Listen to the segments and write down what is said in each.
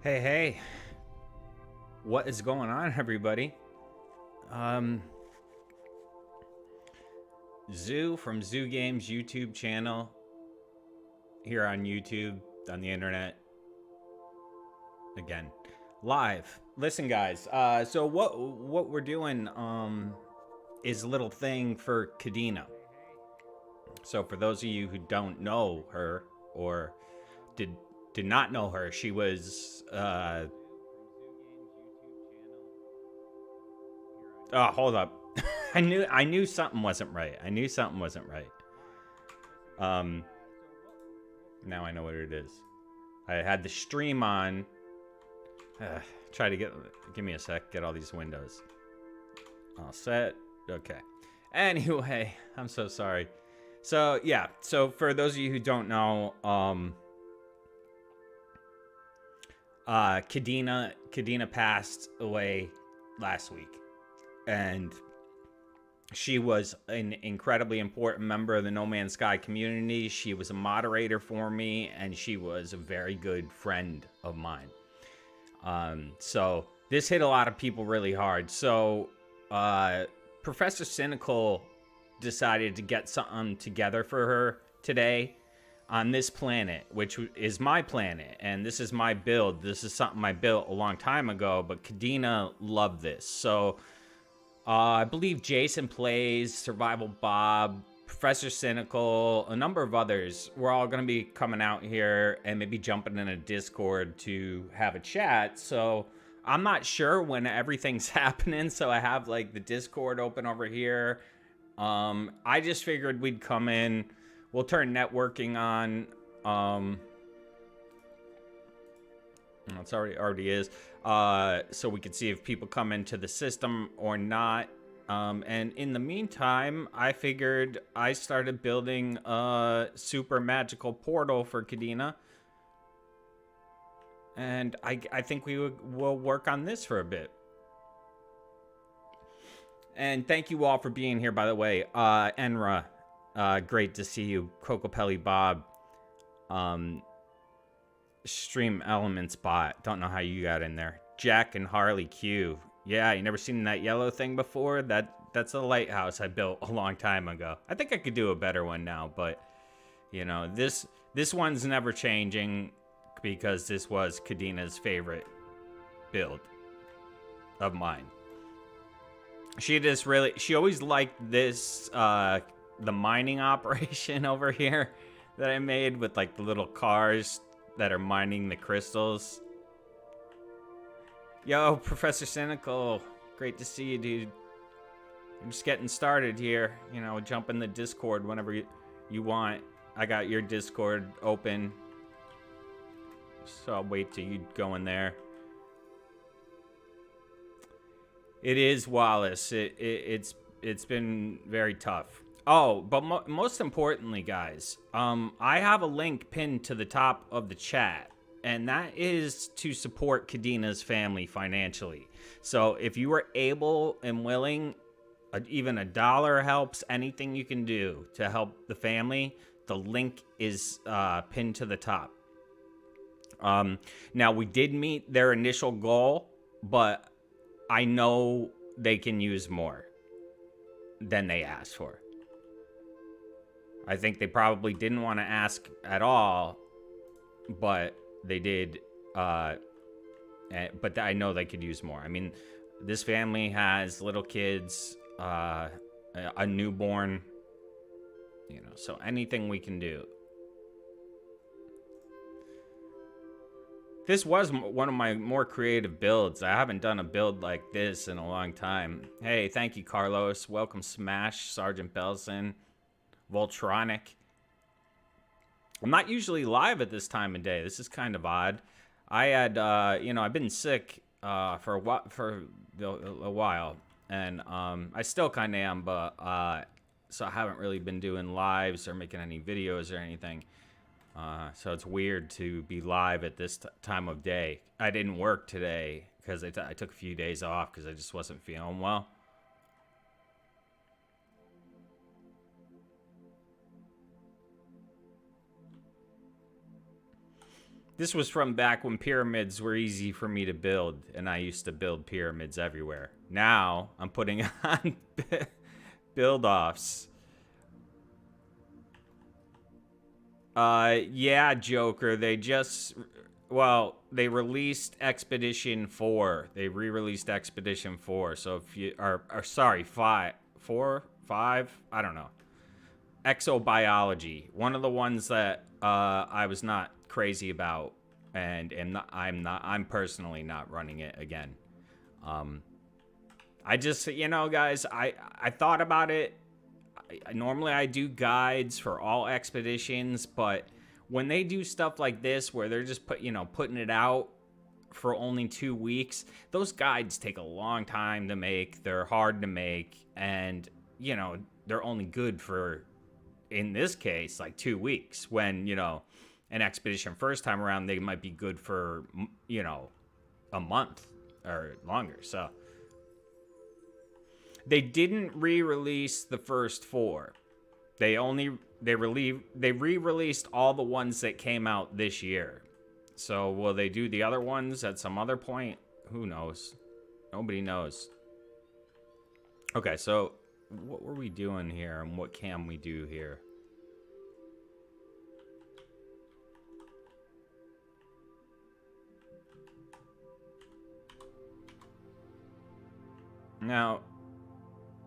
Hey, hey, what is going on, everybody? Um, Zoo from Zoo Games YouTube channel here on YouTube, on the internet, again, live. Listen, guys, so what we're doing, is a little thing for CAIDEENAH. So for those of you who don't know her, or did did not know her, she was, oh, hold up. I knew something wasn't right. I knew something wasn't right. Um, Now I know what it is. I had the stream on. Try to give me a sec, get all these windows all set. Okay. Anyway, I'm so sorry. So yeah, so for those of you who don't know, CAIDEENAH passed away last week, and she was an incredibly important member of the No Man's Sky community. She was a moderator for me, and she was a very good friend of mine. So this hit a lot of people really hard. So Professor Cynical decided to get something together for her today on this planet, which is my planet, and this is my build. This is something I built a long time ago, but CAIDEENAH loved this. So I believe Jason Plays, Survival Bob, Professor Cynical, a number of others. We're all going to be coming out here and maybe jumping in a Discord to have a chat. So I'm not sure when everything's happening. So I have like the Discord open over here. I just figured we'd come in. We'll turn networking on. It's already is. So we could see if people come into the system or not. And in the meantime, I figured I started building a super magical portal for CAIDEENAH. And I think will work on this for a bit. And thank you all for being here, by the way. Enra, great to see you. Cocopelli Bob. Stream Elements bot. Don't know how you got in there. Jack and Harley Q. Yeah, you never seen that yellow thing before? That's a lighthouse I built a long time ago. I think I could do a better one now, but you know, this one's never changing because this was CAIDEENAH's favorite build of mine. She always liked this the mining operation over here that I made with like the little cars that are mining the crystals. Yo, Professor Cynical, great to see you, dude. I'm just getting started here. You know, jump in the Discord whenever you want. I got your Discord open, so I'll wait till you go in there. It is, Wallace. It's been very tough. Oh, but most importantly, guys, I have a link pinned to the top of the chat, and that is to support CAIDEENAH's family financially. So if you are able and willing, even $1 helps. Anything you can do to help the family, the link is pinned to the top. Now, we did meet their initial goal, but I know they can use more than they asked for. I think they probably didn't want to ask at all, but they did. But I know they could use more. I mean, this family has little kids, a newborn, you know, so anything we can do. This was one of my more creative builds. I haven't done a build like this in a long time. Hey, thank you, Carlos. Welcome, Smash, Sergeant Belson. Voltronic. I'm not usually live at this time of day. This is kind of odd. I had, you know, I've been sick for a while, and I still kind of am, but so I haven't really been doing lives or making any videos or anything. So it's weird to be live at this time of day. I didn't work today because I took a few days off because I just wasn't feeling well. This was from back when pyramids were easy for me to build, and I used to build pyramids everywhere. Now, I'm putting on build-offs. Yeah, Joker, they just... Well, they released Expedition 4. They re-released Expedition 4. So if you... sorry, 5. 4? 5? I don't know. Exobiology. One of the ones that I was not crazy about. And I'm personally not running it again. I just, you know, guys, I thought about it. Normally I do guides for all expeditions, but when they do stuff like this where they're just putting it out for only 2 weeks, those guides take a long time to make. They're hard to make, and you know, they're only good for, in this case, like 2 weeks, when, you know, an expedition first time around, they might be good for, you know, a month or longer. So they didn't re-release the first 4. They re-released all the ones that came out this year. So will they do the other ones at some other point? Who knows? Nobody knows. Okay, so what were we doing here, and what can we do here? Now,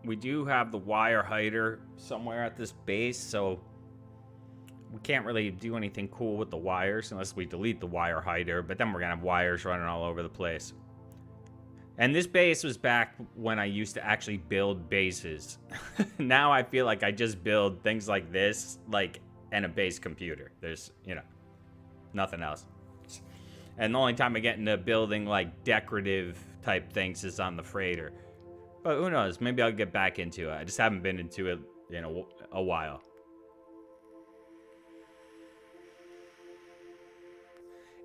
we do have the wire hider somewhere at this base, so we can't really do anything cool with the wires unless we delete the wire hider, but then we're gonna have wires running all over the place. And this base was back when I used to actually build bases. Now I feel like I just build things like this, like, and a base computer. There's, you know, nothing else. And the only time I get into building, like, decorative type things is on the freighter. But who knows? Maybe I'll get back into it. I just haven't been into it in a while.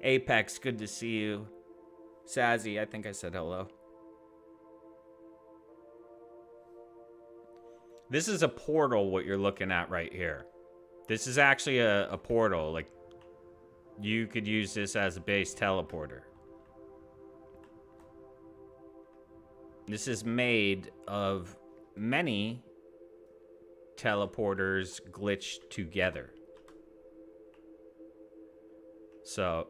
Apex, good to see you. Sazzy, I think I said hello. This is a portal, what you're looking at right here. This is actually a portal. Like, you could use this as a base teleporter. This is made of many teleporters glitched together. So,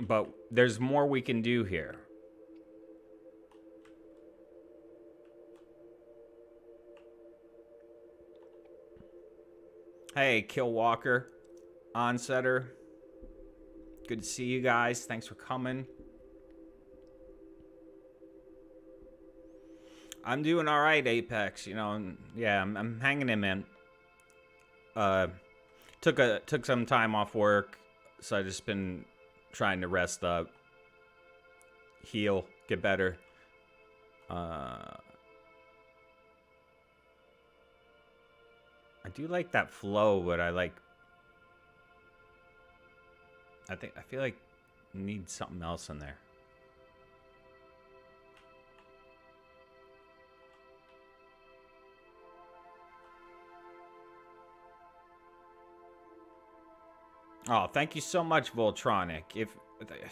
but there's more we can do here. Hey, Kill Walker, Onsetter. Good to see you guys. Thanks for coming. I'm doing all right, Apex. You know, yeah, I'm hanging in, man. Took some time off work, so I just been trying to rest up, heal, get better. I do like that flow, but I feel like I need something else in there. Oh, thank you so much, Voltronic. If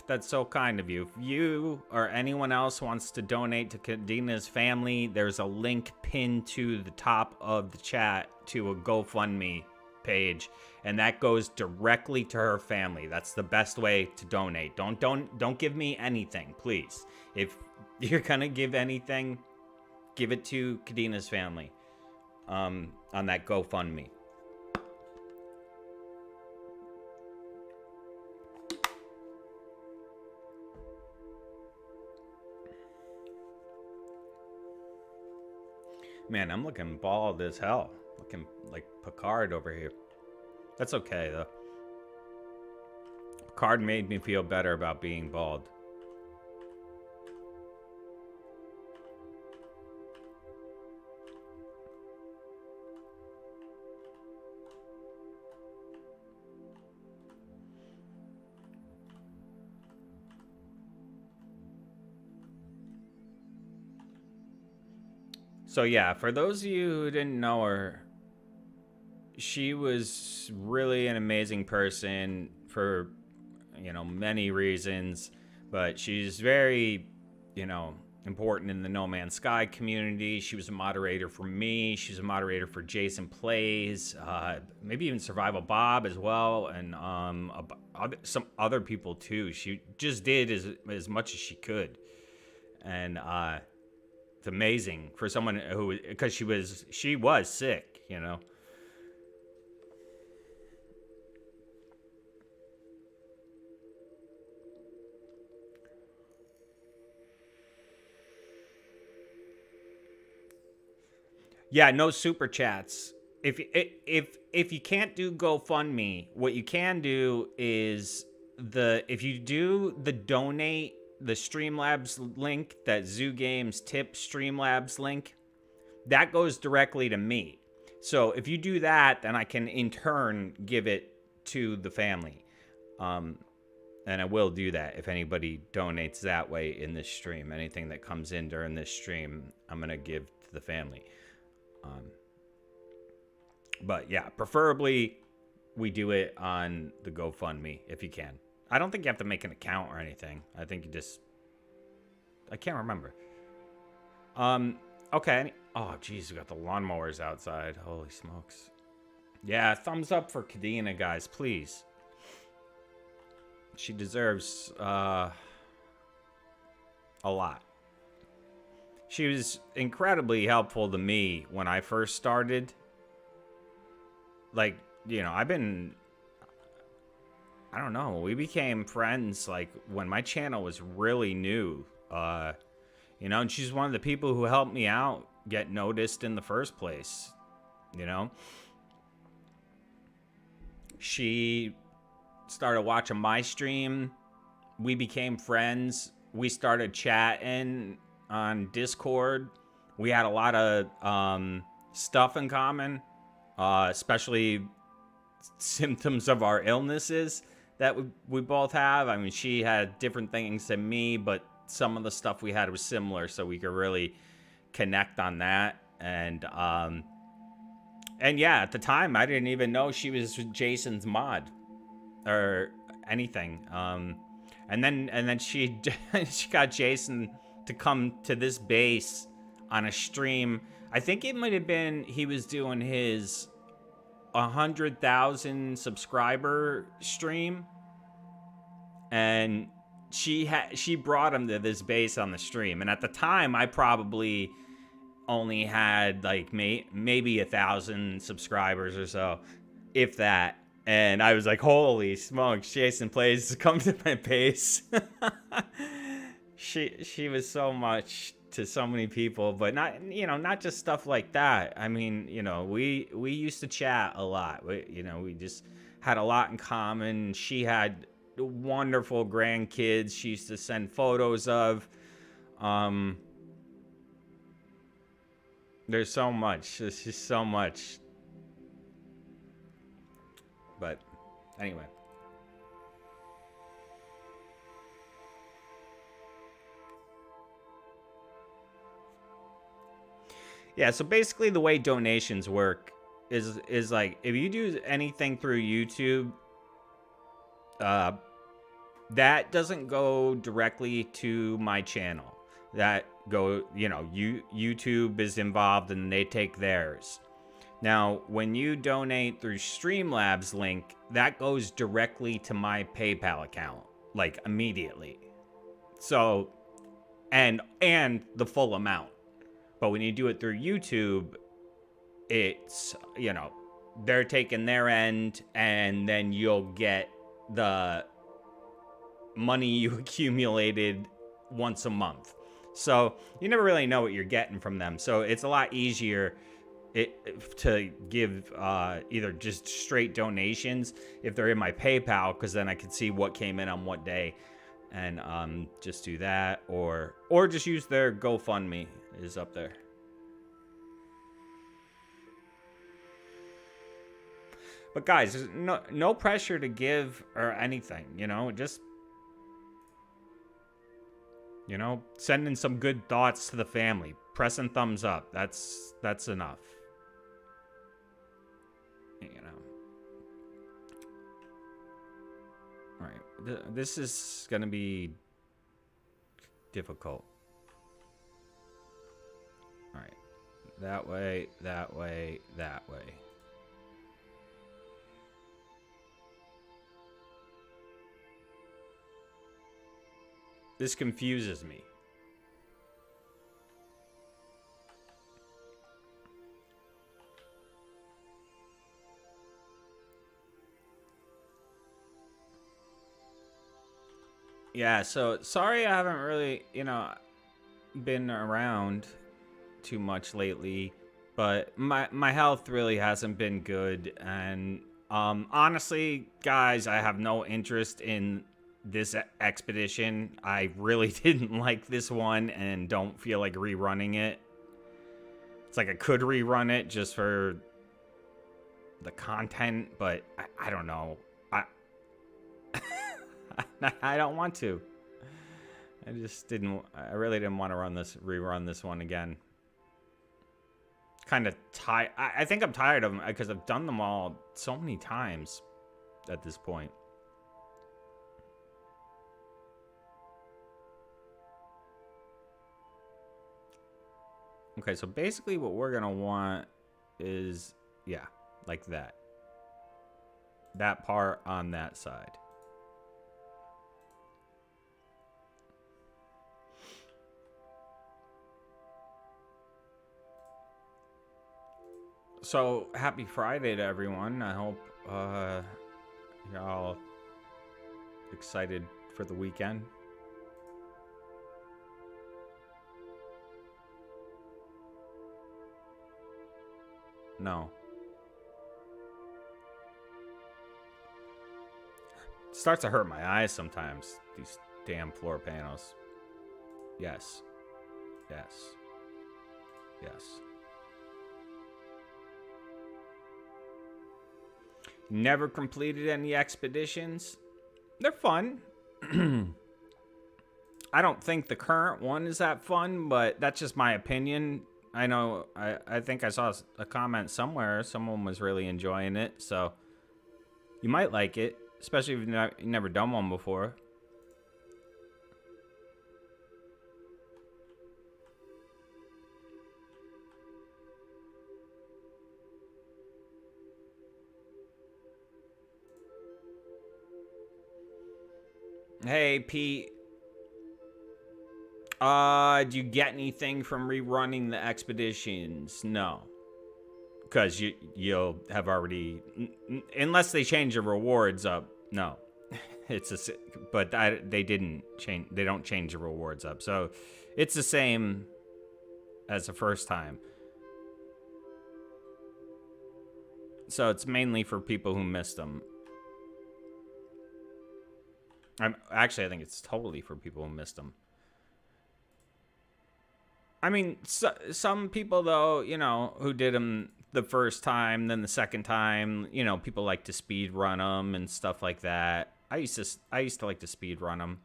that's so kind of you. If you or anyone else wants to donate to CAIDEENAH's family, there's a link pinned to the top of the chat to a GoFundMe page, and that goes directly to her family. That's the best way to donate. Don't give me anything, please. If you're gonna give anything, give it to CAIDEENAH's family on that GoFundMe. Man, I'm looking bald as hell. Looking like Picard over here. That's okay, though. Picard made me feel better about being bald. So yeah, for those of you who didn't know her, she was really an amazing person for, many reasons, but she's very, important in the No Man's Sky community. She was a moderator for me. She was a moderator for Jason Plays, maybe even Survival Bob as well, and some other people too. She just did as much as she could, and it's amazing for someone who, because she was sick. Yeah, no super chats. If you can't do GoFundMe, what you can do is if you do the donate the Streamlabs link, that Zoo Games tip Streamlabs link, that goes directly to me. So if you do that, then I can in turn give it to the family. And I will do that if anybody donates that way in this stream. Anything that comes in during this stream, I'm going to give to the family. But yeah, preferably we do it on the GoFundMe if you can. I don't think you have to make an account or anything. I think you just... I can't remember. Okay. Oh, geez, we got the lawnmowers outside. Holy smokes. Yeah, thumbs up for CAIDEENAH, guys, please. She deserves a lot. She was incredibly helpful to me when I first started. Like, I don't know, we became friends, like, when my channel was really new. And she's one of the people who helped me out get noticed in the first place, She started watching my stream. We became friends. We started chatting on Discord. We had a lot of stuff in common, especially symptoms of our illnesses that we both have. I mean, she had different things than me, but some of the stuff we had was similar, so we could really connect on that. And yeah, at the time, I didn't even know she was Jason's mod or anything. And then she she got Jason to come to this base on a stream. I think it might have been he was doing his 100,000 subscriber stream, and she brought him to this base on the stream. And at the time, I probably only had like maybe 1,000 subscribers or so, if that. And I was like, holy smokes, Jason Plays to come to my base. She was so much to so many people, but not just stuff like that. I mean, we used to chat a lot. We just had a lot in common. She had wonderful grandkids she used to send photos of. There's so much. There's just so much. But anyway. Yeah, so basically the way donations work is like, if you do anything through YouTube, that doesn't go directly to my channel. That YouTube is involved and they take theirs. Now, when you donate through Streamlabs link, that goes directly to my PayPal account, like immediately. So, and the full amount. But when you do it through YouTube, it's, they're taking their end, and then you'll get the money you accumulated once a month. So you never really know what you're getting from them. So it's a lot easier to give either just straight donations if they're in my PayPal, because then I can see what came in on what day, and just do that, or just use their GoFundMe is up there. But guys, there's no pressure to give or anything, just sending some good thoughts to the family, pressing thumbs up. That's enough. you know. All right, this is gonna be difficult. All right, that way, that way, that way. This confuses me. Yeah, so sorry I haven't really, been around too much lately, but my health really hasn't been good, and honestly, guys, I have no interest in this expedition. I really didn't like this one and don't feel like rerunning it. It's like I could rerun it just for the content, but I don't know. I don't want to. I really didn't want to rerun this one again. Kind of tired. I think I'm tired of them because I've done them all so many times at this point. Okay, so basically what we're going to want is, yeah, like that. That part on that side. So, happy Friday to everyone. I hope you're all excited for the weekend. No. It starts to hurt my eyes sometimes, these damn floor panels. Yes. Yes. Yes. Never completed any expeditions. They're fun. I don't think the current one is that fun, but that's just my opinion. I know, I think I saw a comment somewhere. Someone was really enjoying it, so you might like it, especially if you've never done one before. Hey, Pete. Do you get anything from rerunning the expeditions? No. Because you'll have already... Unless they change the rewards up, no. But they didn't change... They don't change the rewards up. So, it's the same as the first time. So, it's mainly for people who missed them. Actually, I think it's totally for people who missed them. I mean, some people, though, who did them the first time, then the second time, people like to speed run them and stuff like that. I used to like to speed run them.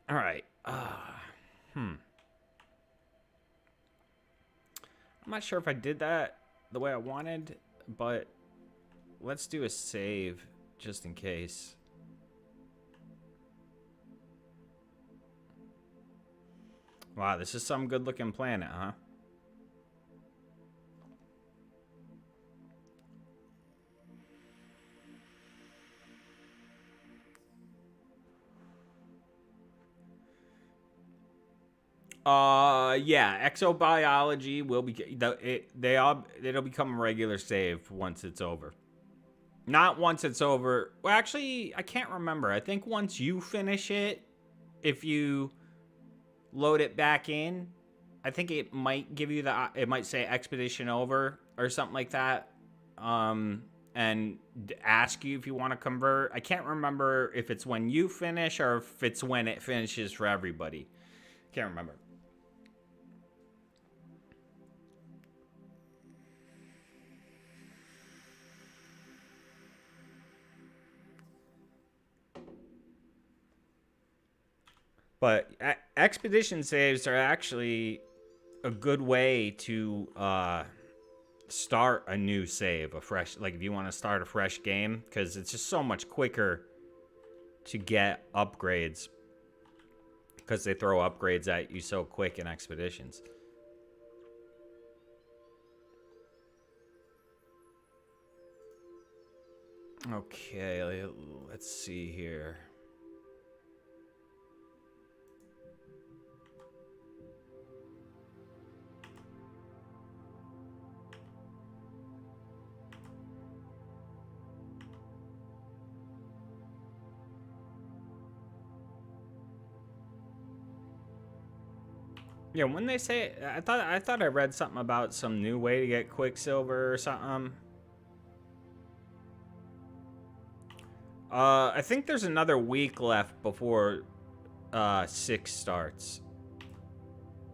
All right. I'm not sure if I did that the way I wanted, but let's do a save just in case. Wow, this is some good looking planet, huh? Yeah, exobiology will be it'll become a regular save once it's over. Not once it's over. Well, actually, I can't remember. I think once you finish it, if you load it back in, I think it might give you it might say expedition over or something like that. And ask you if you want to convert. I can't remember if it's when you finish or if it's when it finishes for everybody. Can't remember. But expedition saves are actually a good way to start a new save, a fresh, like if you want to start a fresh game, because it's just so much quicker to get upgrades because they throw upgrades at you so quick in expeditions. Okay, let's see here. Yeah, when they say, I thought I read something about some new way to get Quicksilver or something. I think there's another week left before 6 starts.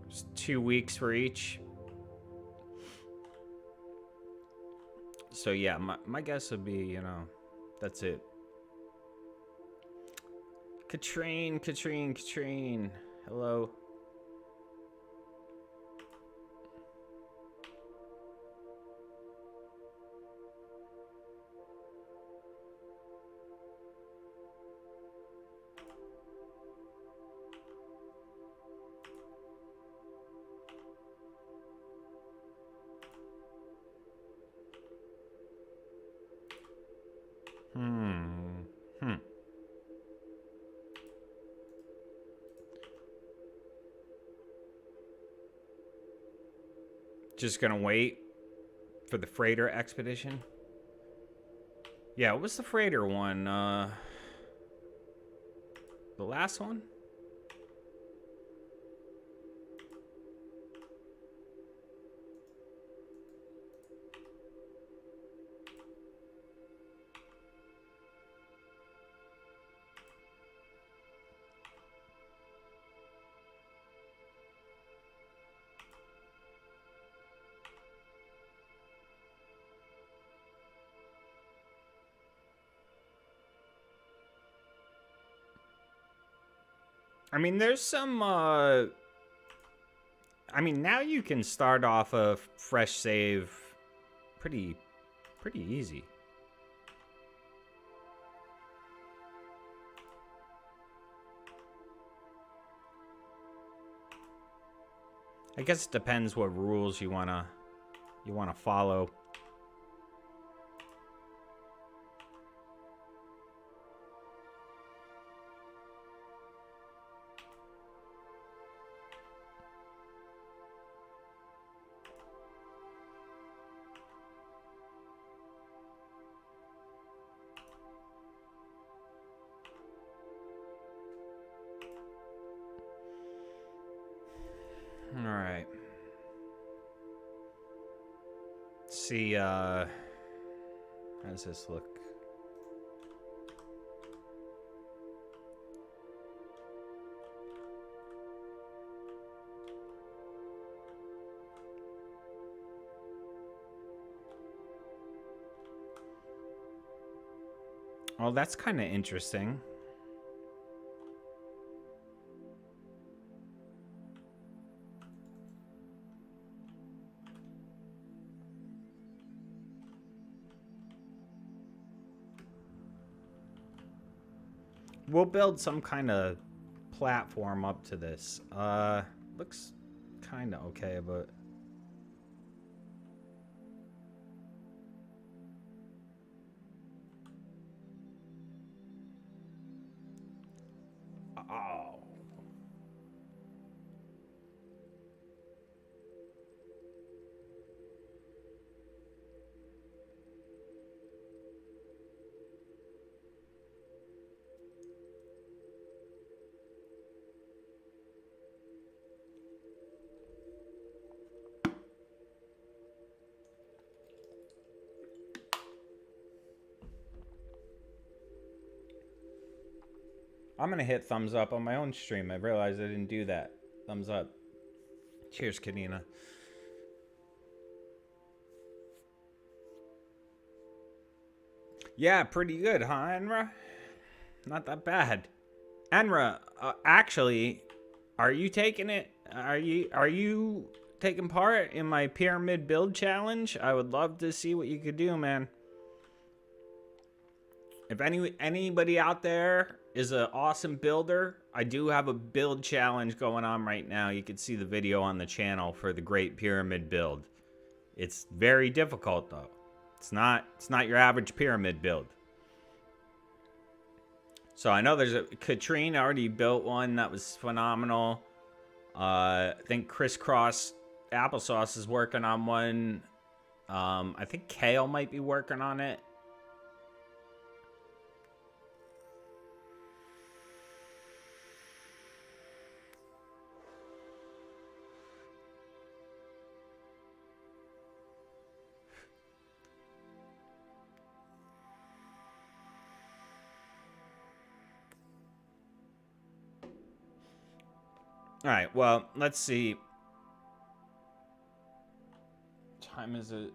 It's 2 weeks for each. So yeah, my guess would be, you know, that's it. Katrine. Hello. Just gonna wait for the freighter expedition. Yeah, what was the freighter one? The last one? I mean, there's some, I mean, now you can start off a fresh save pretty easy. I guess it depends what rules you wanna follow. All right. Let's see, how does this look? Well, that's kind of interesting. We'll build some kind of platform up to this. Looks kind of okay, but... Oh. I'm gonna hit thumbs up on my own stream. I realized I didn't do that. Thumbs up. Cheers, CAIDEENAH. Yeah, pretty good, huh, Enra? Not that bad. Enra, actually, are you taking it? Are you taking part in my pyramid build challenge? I would love to see what you could do, man. If anybody out there is an awesome builder, I do have a build challenge going on right now. You can see the video on the channel for the Great Pyramid build. It's very difficult though. It's not your average pyramid build. So I know there's Katrine already built one that was phenomenal. I think Crisscross Applesauce is working on one. I think Kale might be working on it. All right, well, let's see. What time is it?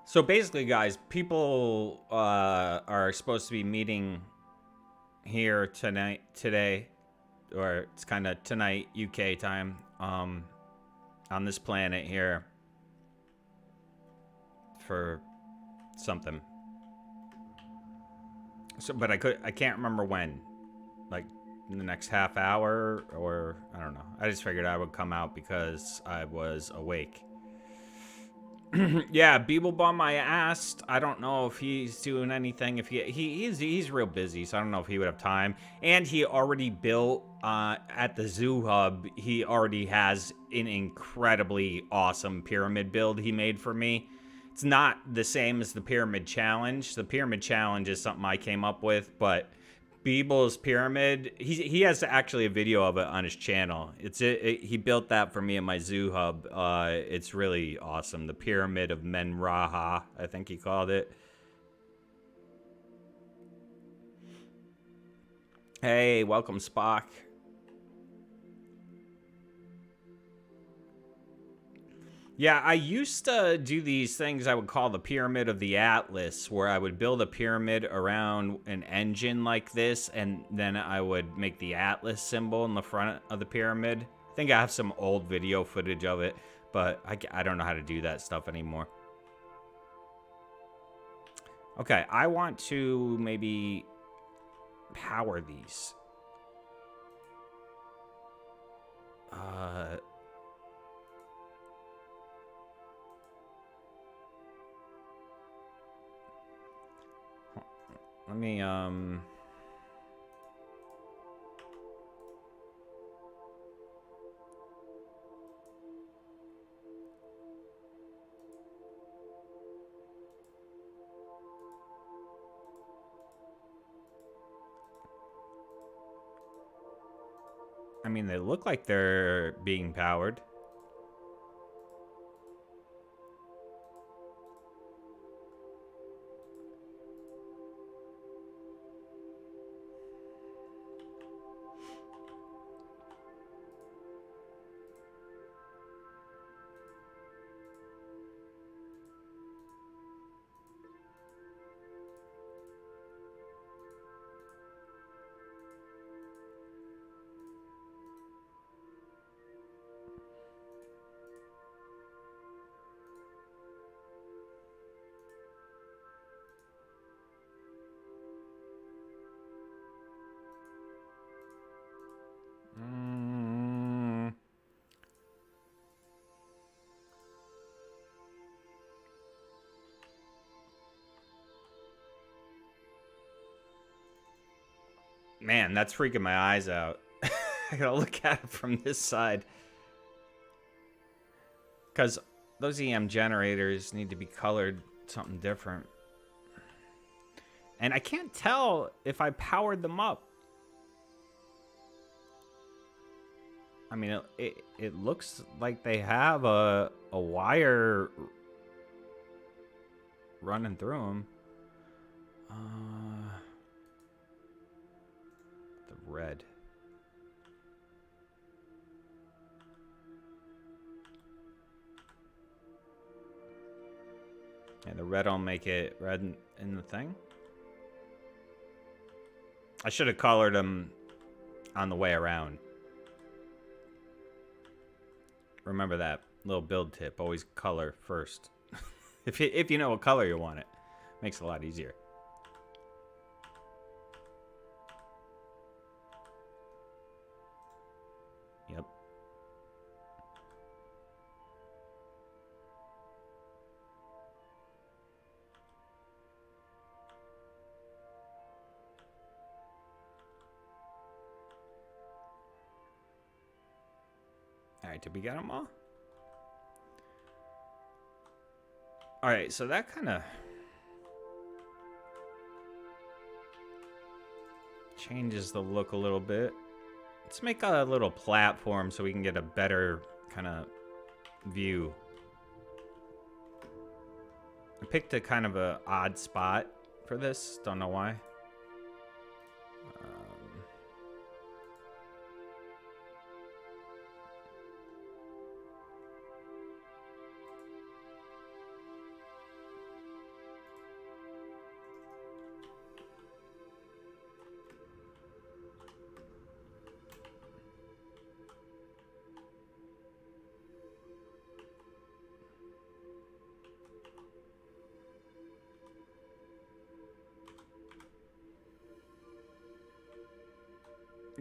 So basically, guys, people are supposed to be meeting here today, or it's kind of tonight, UK time, on this planet here for something. So, but I can't remember when. Like in the next half hour, or I don't know. I just figured I would come out because I was awake. Yeah, Beeblebum, I asked. I don't know if he's doing anything. If he's real busy, so I don't know if he would have time. And he already built at the Zoo Hub. He already has an incredibly awesome pyramid build he made for me. It's not the same as the Pyramid Challenge. The Pyramid Challenge is something I came up with, but Beeble's pyramid, he has actually a video of it on his channel. He built that for me at my Zoo Hub. It's really awesome. The Pyramid of Menraha, I think he called it. Hey, welcome, Spock. Yeah, I used to do these things I would call the Pyramid of the Atlas, where I would build a pyramid around an engine like this, and then I would make the Atlas symbol in the front of the pyramid. I think I have some old video footage of it, but I don't know how to do that stuff anymore. Okay, I want to maybe power these. Let me, I mean, they look like they're being powered. Man, that's freaking my eyes out. I gotta look at it from this side. Because those EM generators need to be colored something different. And I can't tell if I powered them up. I mean, it looks like they have a wire running through them. The red. Yeah, the red will make it red in the thing. I should have colored them on the way around. Remember that little build tip. Always color first. if you know what color you want it. Makes it a lot easier. Yep. Alright, did we get them all? Alright, so that kind of changes the look a little bit. Let's make a little platform so we can get a better kind of view. I picked a kind of a odd spot for this. Don't know why.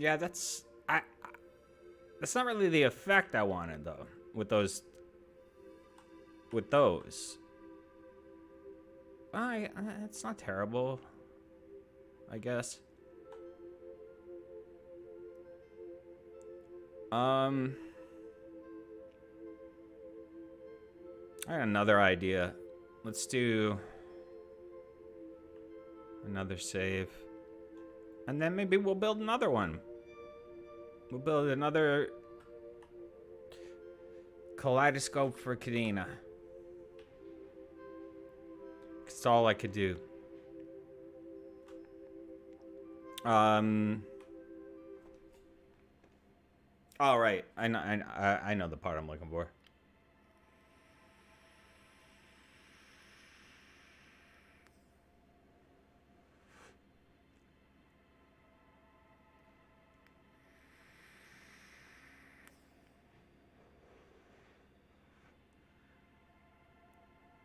Yeah, that's not really the effect I wanted though. With those. It's not terrible, I guess. I got another idea. Let's do another save. And then maybe we'll build another one. We'll build another kaleidoscope for CAIDEENAH. It's all I could do. All right, I know the part I'm looking for.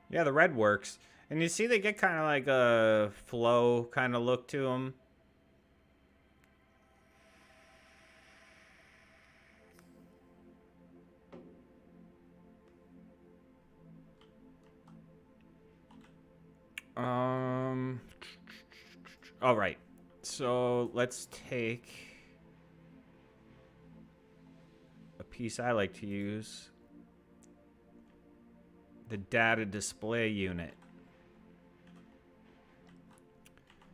Yeah, the red works. And you see they get kind of like a flow kind of look to them. All right. So let's take a piece I like to use. The data display unit.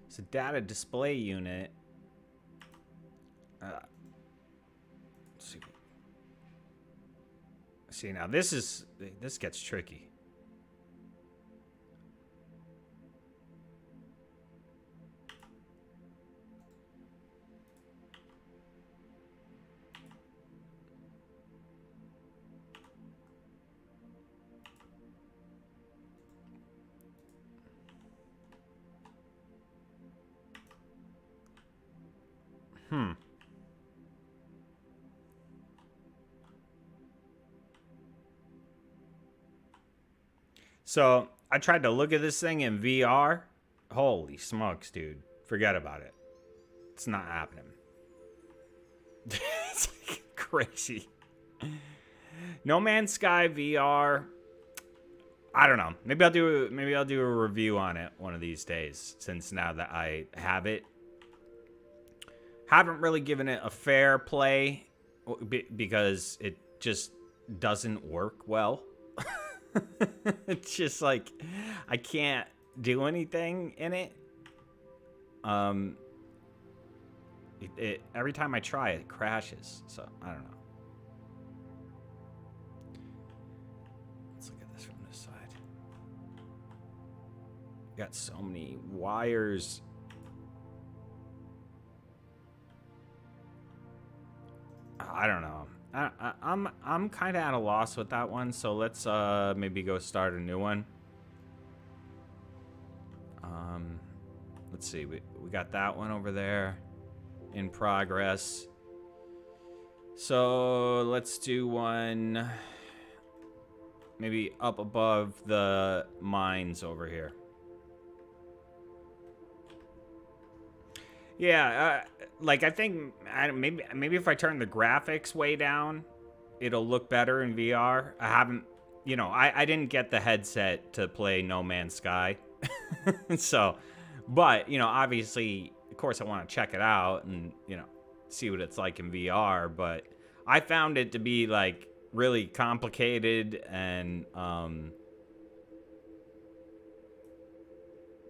It's a data display unit. Let's see. See, now this gets tricky. So I tried to look at this thing in VR. Holy smokes, dude. Forget about it. It's not happening. It's like crazy. No Man's Sky VR. I don't know. Maybe I'll do a review on it one of these days, since now that I have it. Haven't really given it a fair play because it just doesn't work well. It's just like I can't do anything in it. Every time I try it crashes, so I don't know. Let's look at this from this side. Got so many wires. I don't know. I'm kind of at a loss with that one, so let's maybe go start a new one. Let's see, we got that one over there. in progress. So let's do one maybe up above the mines over here. Yeah, like I think maybe if I turn the graphics way down, it'll look better in VR. I haven't, you know, I didn't get the headset to play No Man's Sky. So, but, you know, obviously, of course I want to check it out and, you know, see what it's like in VR, but I found it to be like really complicated and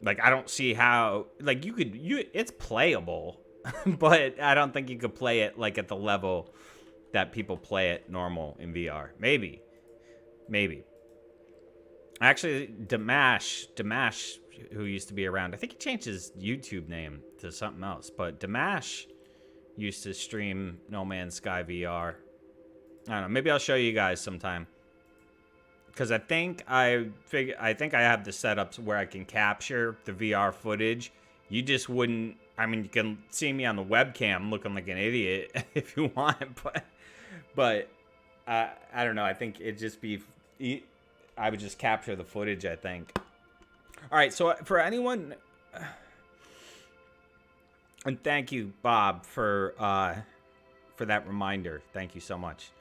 like I don't see how like it's playable, but I don't think you could play it like at the level that people play it normal in VR. Maybe. Actually, Damash, who used to be around, I think he changed his YouTube name to something else, but Damash used to stream No Man's Sky VR. I don't know. Maybe I'll show you guys sometime. Because I think I have the setups where I can capture the VR footage. You just wouldn't. I mean, you can see me on the webcam looking like an idiot if you want, but I don't know. I think it'd just be. I would just capture the footage, I think. All right, so for anyone, and thank you, Bob, for that reminder. Thank you so much.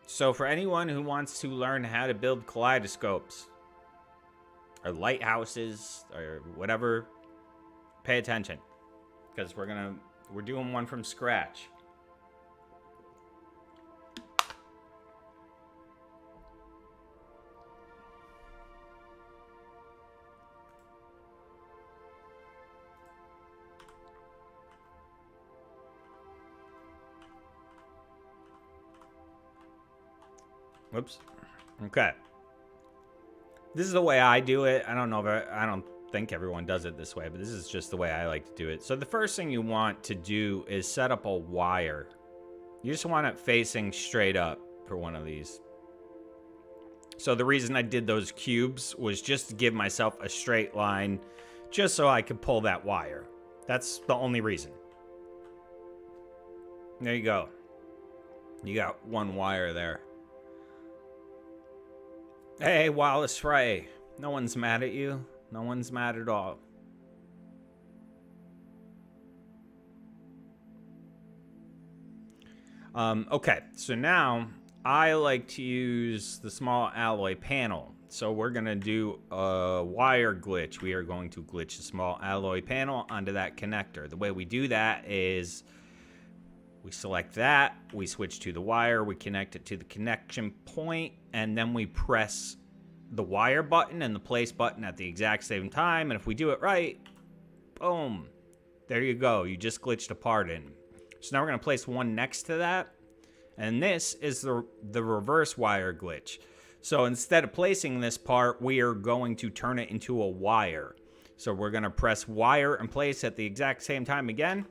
So for anyone who wants to learn how to build kaleidoscopes or lighthouses or whatever, pay attention, because we're doing one from scratch. Whoops. Okay. This is the way I do it. I don't know if I don't think everyone does it this way, but this is just the way I like to do it. So the first thing you want to do is set up a wire. You just want it facing straight up for one of these. So the reason I did those cubes was just to give myself a straight line, just so I could pull that wire. That's the only reason. There you go. You got one wire there. Hey, Wallace Frey. No one's mad at you. No one's mad at all. Okay, so now I like to use the small alloy panel. So we're going to do a wire glitch. We are going to glitch the small alloy panel onto that connector. The way we do that is we select that, we switch to the wire, we connect it to the connection point, and then we press the wire button and the place button at the exact same time. And if we do it right, boom, there you go. You just glitched a part in. So now we're going to place one next to that. And this is the reverse wire glitch. So instead of placing this part, we are going to turn it into a wire. So we're going to press wire and place at the exact same time again.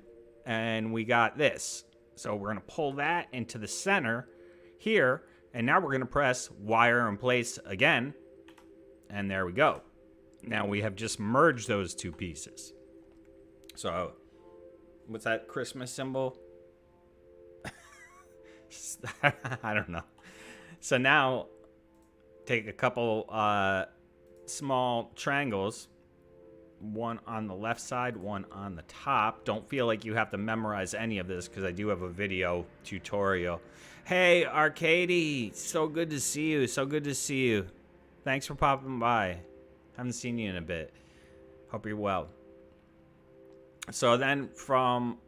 And we got this. So we're going to pull that into the center here. And now we're going to press wire and place again. And there we go. Now we have just merged those two pieces. So what's that Christmas symbol? I don't know. So now take a couple small triangles, one on the left side, one on the top. Don't feel like you have to memorize any of this because I do have a video tutorial. Hey, Arcady, so good to see you. So good to see you. Thanks for popping by. Haven't seen you in a bit. Hope you're well. So then from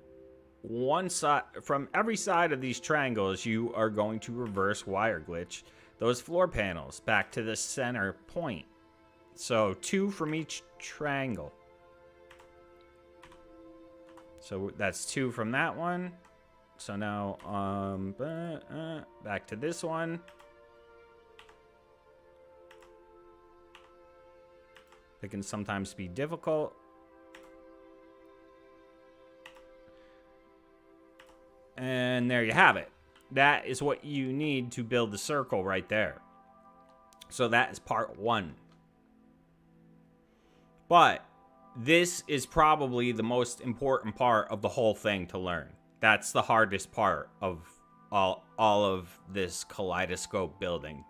one side, from every side of these triangles, you are going to reverse wire glitch those floor panels back to the center point. So 2 from each triangle. So that's 2 from that one. So now back to this one. It can sometimes be difficult. And there you have it. That is what you need to build the circle right there. So that is part 1. But this is probably the most important part of the whole thing to learn. That's the hardest part of all of this kaleidoscope building.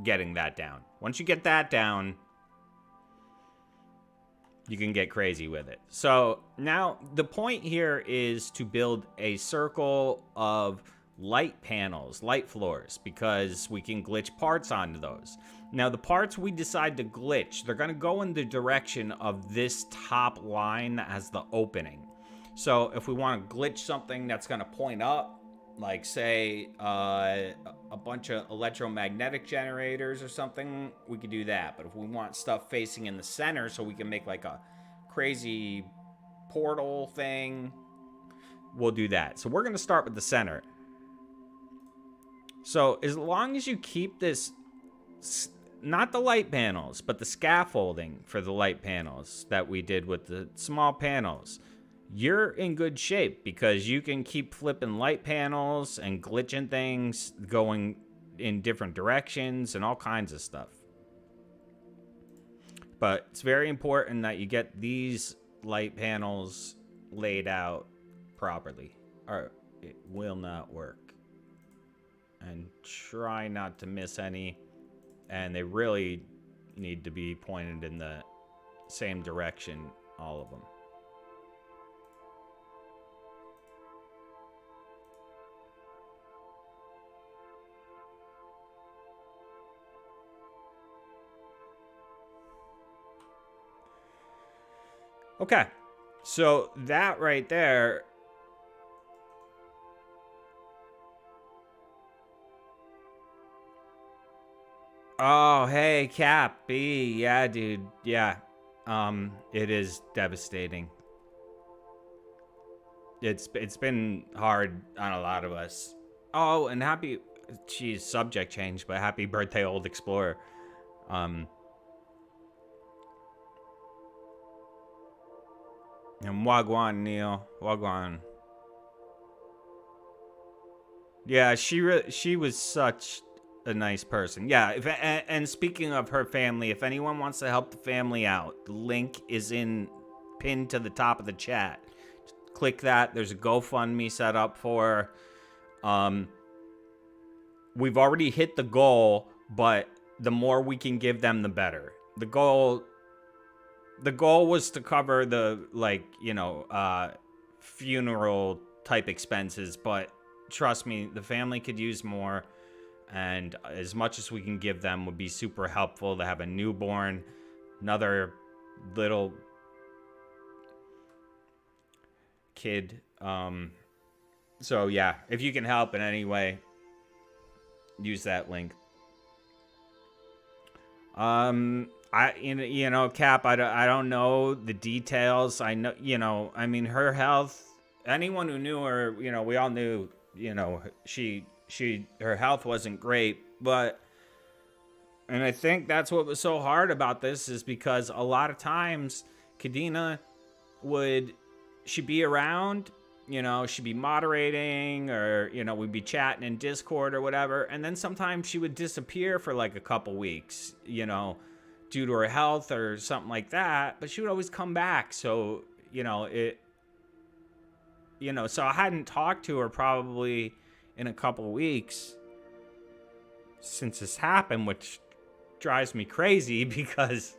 Getting that down. Once you get that down, you can get crazy with it. So now the point here is to build a circle of light panels, light floors, because we can glitch parts onto those. Now the parts we decide to glitch, they're going to go in the direction of this top line that has the opening. So if we want to glitch something that's going to point up, like say a bunch of electromagnetic generators or something, we could do that. But if we want stuff facing in the center so we can make like a crazy portal thing, we'll do that. So we're going to start with the center. So as long as you keep this, not the light panels, but the scaffolding for the light panels that we did with the small panels, you're in good shape, because you can keep flipping light panels and glitching things, going in different directions and all kinds of stuff. But it's very important that you get these light panels laid out properly, or it will not work. And try not to miss any. And they really need to be pointed in the same direction, all of them. Okay, so that right there. Oh, hey, Cap B. Yeah, dude. Yeah. It is devastating. It's been hard on a lot of us. Oh, and geez, subject change, but happy birthday, Old Explorer. And Wagwan, Neil. Wagwan. Yeah, she was such a nice person. Yeah, and speaking of her family, if anyone wants to help the family out, the link is pinned to the top of the chat. Click that. There's a GoFundMe set up for her. We've already hit the goal, but the more we can give them, the better. The goal was to cover the, funeral type expenses, but trust me, the family could use more, and as much as we can give them would be super helpful. To have a newborn, another little kid. So yeah, if you can help in any way, use that link. Cap, I don't know the details. I know, I mean, her health, anyone who knew her, we all knew, her health wasn't great, and I think that's what was so hard about this, is because a lot of times CAIDEENAH she'd be around, she'd be moderating, or, we'd be chatting in Discord or whatever, and then sometimes she would disappear for like a couple weeks, due to her health or something like that, but she would always come back. So, so I hadn't talked to her probably in a couple weeks since this happened, which drives me crazy because,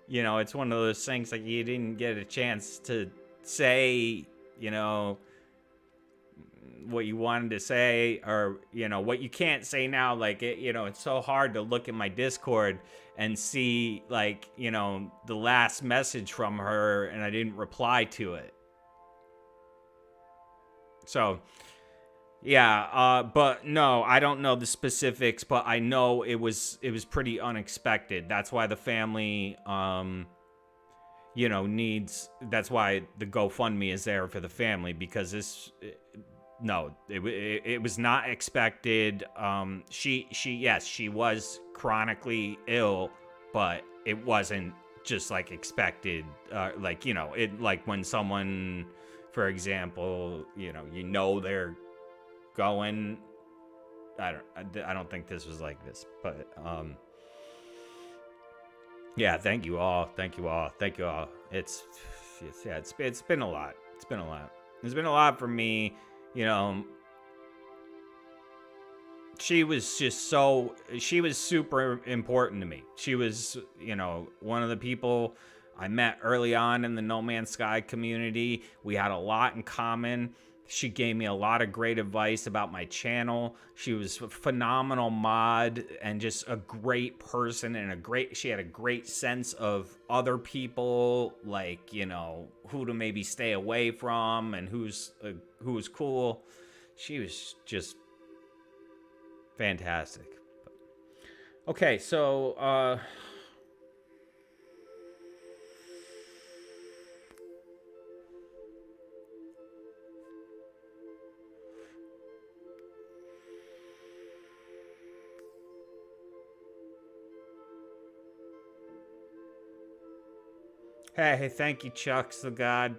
it's one of those things like you didn't get a chance to say, what you wanted to say, or, what you can't say now. Like, it's so hard to look at my Discord and see, like, the last message from her and I didn't reply to it. So, yeah, but no, I don't know the specifics, but I know it was pretty unexpected. That's why the family, that's why the GoFundMe is there for the family, because it was not expected. She was chronically ill, but it wasn't just like expected. Like when someone, for example, they're going, I don't think this was like this, but Yeah, thank you all. Thank you all. Thank you all. Yeah, it's been a lot. It's been a lot. It's been a lot for me. You know, she was just she was super important to me. She was, one of the people I met early on in the No Man's Sky community. We had a lot in common. She gave me a lot of great advice about my channel. She was a phenomenal mod and just a great person, and she had a great sense of other people, like, who to maybe stay away from and who's cool. She was just fantastic. Okay, so hey, thank you, Chucks the God.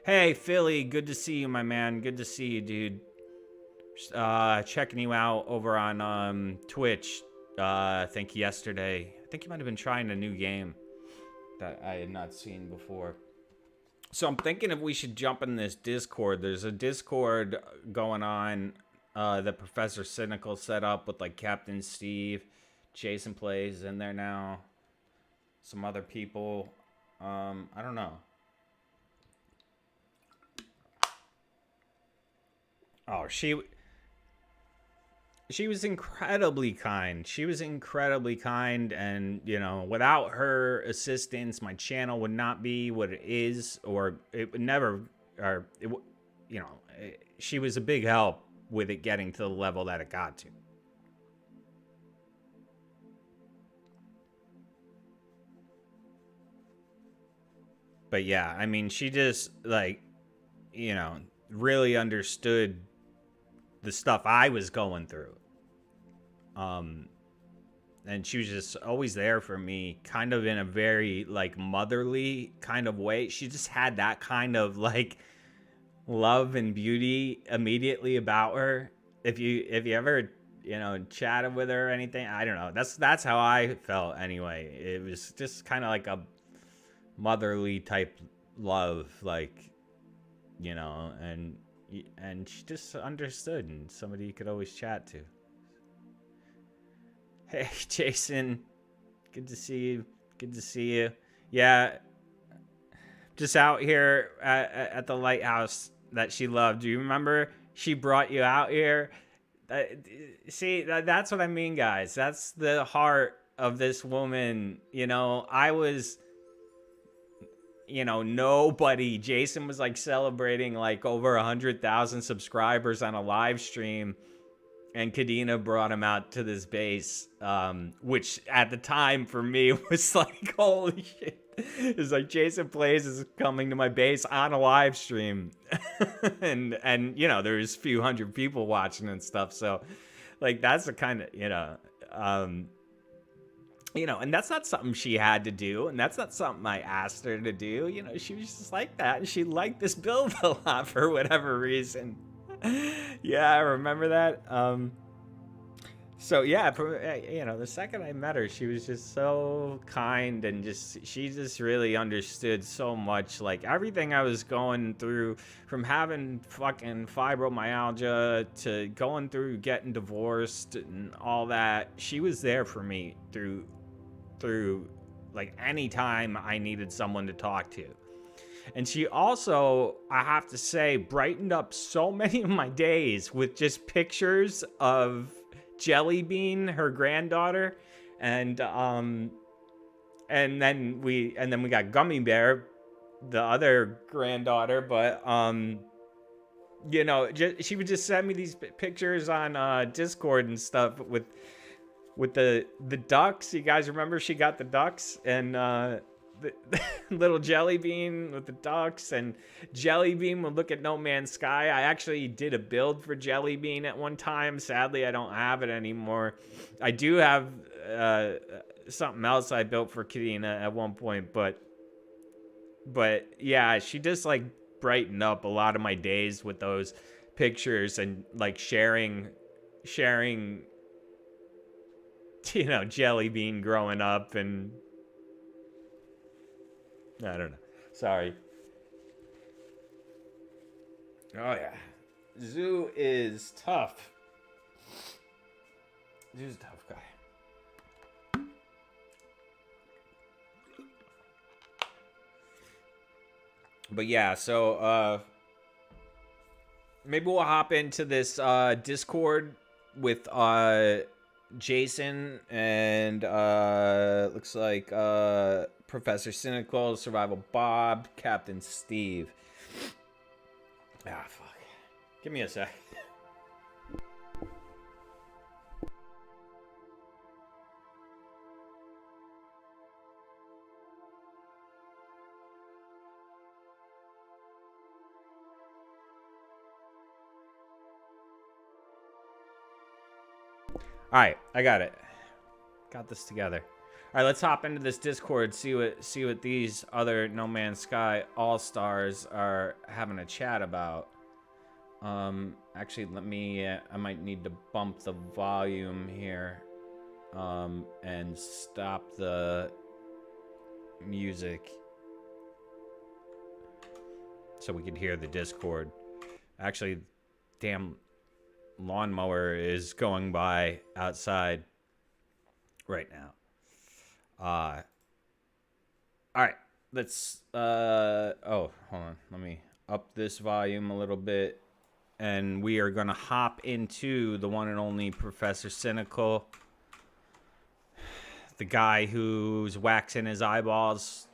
Hey, Philly, good to see you, my man. Good to see you, dude. Checking you out over on Twitch. I think yesterday. I think you might have been trying a new game that I had not seen before. So I'm thinking if we should jump in this Discord. There's a Discord going on that Professor Cynical set up with like Captain Steve, Jason Plays in there now, some other people. I don't know. Oh, she was incredibly kind. She was incredibly kind, and without her assistance, my channel would not be what it is, or it would never, or it, she was a big help with it getting to the level that it got to. But yeah, I mean, she just really understood the stuff I was going through. And she was just always there for me, kind of in a very like motherly kind of way. She just had that kind of like love and beauty immediately about her. If you ever chatted with her or anything, I don't know. That's how I felt anyway. It was just kind of like a motherly type love, like, and she just understood, and somebody you could always chat to. Hey, Jason, good to see you. Good to see you. Yeah, just out here at the lighthouse that she loved. Do you remember she brought you out here? That's what I mean, guys. That's the heart of this woman. I was, nobody. Jason was like celebrating like over 100,000 subscribers on a live stream, and CAIDEENAH brought him out to this base, which at the time for me was like, holy shit. It's like Jason Plays is coming to my base on a live stream. and there's a few hundred people watching and stuff. So like, that's the kind of, and that's not something she had to do, and that's not something I asked her to do. She was just like that, and she liked this build a lot for whatever reason. Yeah, I remember that. So yeah, the second I met her, she was just so kind, and she just really understood so much, like everything I was going through, from having fucking fibromyalgia to going through getting divorced and all that. She was there for me through like any time I needed someone to talk to. And she also, I have to say, brightened up so many of my days with just pictures of Jelly Bean, her granddaughter, and then we got Gummy Bear, the other granddaughter. But she would just send me these pictures on Discord and stuff with the ducks. You guys remember she got the ducks, and the little Jelly Bean with the ducks, and Jelly Bean would look at No Man's Sky. I actually did a build for Jelly Bean at one time. Sadly, I don't have it anymore. I do have something else I built for CAIDEENAH at one point, but yeah, she just like brightened up a lot of my days with those pictures, and like sharing Jelly Bean growing up, and I don't know. Sorry. Oh yeah, Xxiou is tough. Xxiou's a tough guy. But yeah, so maybe we'll hop into this Discord with Jason and looks like Professor Cynical, Survival Bob, Captain Steve. Ah, fuck. Give me a sec. All right, I got it. Got this together. All right, let's hop into this Discord. See what these other No Man's Sky All Stars are having a chat about. Actually, let me. I might need to bump the volume here, and stop the music so we can hear the Discord. Actually, damn lawnmower is going by outside right now. All right, let's oh, hold on, let me up this volume a little bit, and we are gonna hop into the one and only Professor Cynical, the guy who's waxing his eyeballs.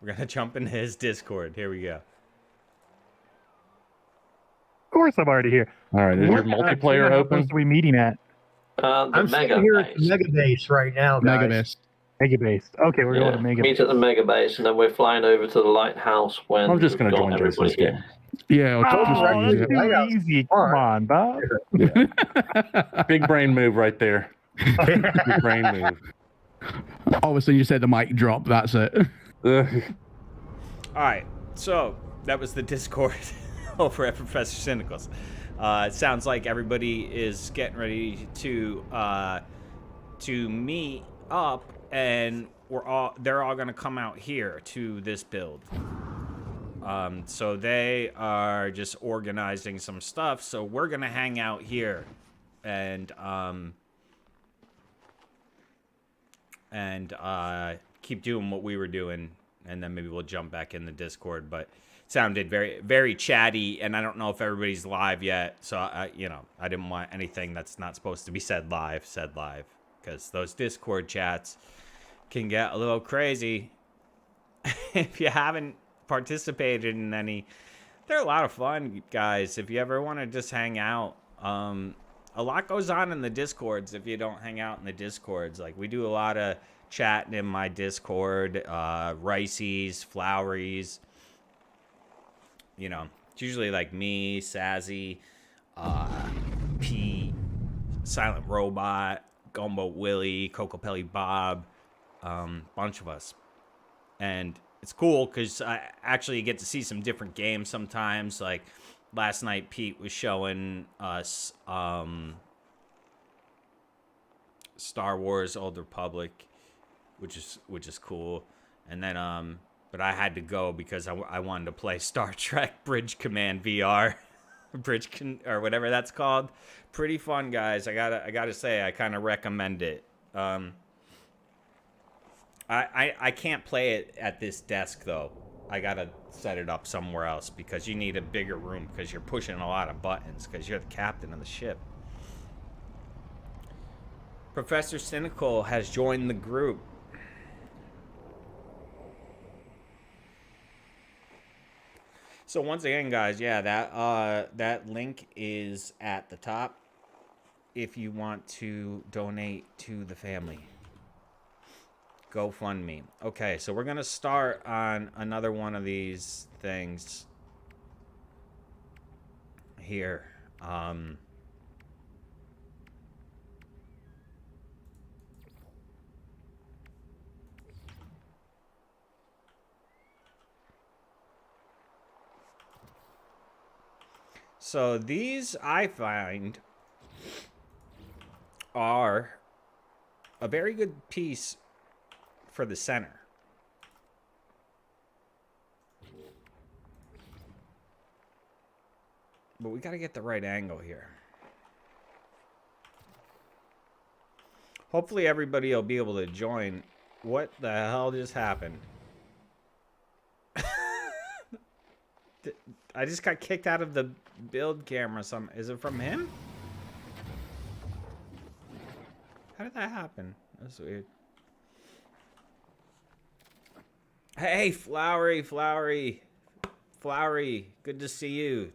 We're gonna jump into his Discord. Here we go. Of course, I'm already here. All right, is your multiplayer open? Are we meeting at? I'm still here at the Mega Base right now, guys. Mega Base. Mega Base. Okay, we're going to Mega Meet Base. at the Mega Base, and then we're flying over to the lighthouse when I'm just going to we've got join everybody Jason's here. game. Yeah, Oh, just that's too easy. Come on, Bob. big brain move right there. Big brain move. Obviously, you said the mic drop. That's it. All right, so that was the Discord over at Professor Cynical's. It sounds like everybody is getting ready to meet up, and they're all gonna come out here to this build. So they are just organizing some stuff. So we're gonna hang out here, and keep doing what we were doing, and then maybe we'll jump back in the Discord. But it sounded very, very chatty, and I don't know if everybody's live yet. So I didn't want anything that's not supposed to be said live, because those Discord chats can get a little crazy. If you haven't participated in any, they're a lot of fun, guys. If you ever want to just hang out, a lot goes on in the Discords. If you don't hang out in the Discords, like we do a lot of chatting in my Discord, Ricey's, Floweries. You know, it's usually like me, Sazzy, Pete, Silent Robot, Gumbo Willie, Coco Pelly Bob, bunch of us. And it's cool because I actually get to see some different games sometimes. Like last night, Pete was showing us Star Wars Old Republic, which is cool. And then but I had to go because I wanted to play Star Trek Bridge Command VR, or whatever that's called. Pretty fun, guys. I gotta say, I kind of recommend it. I can't play it at this desk though. I gotta set it up somewhere else because you need a bigger room because you're pushing a lot of buttons because you're the captain of the ship. Professor Cynical has joined the group. So once again, guys, yeah, that link is at the top if you want to donate to the family. GoFundMe. Okay, so we're going to start on another one of these things here. So these, I find, are a very good piece for the center. But we got to get the right angle here. Hopefully everybody will be able to join. What the hell just happened? I just got kicked out of the build camera. Is it from him? How did that happen? That's weird. Hey, Flowery. Good to see you.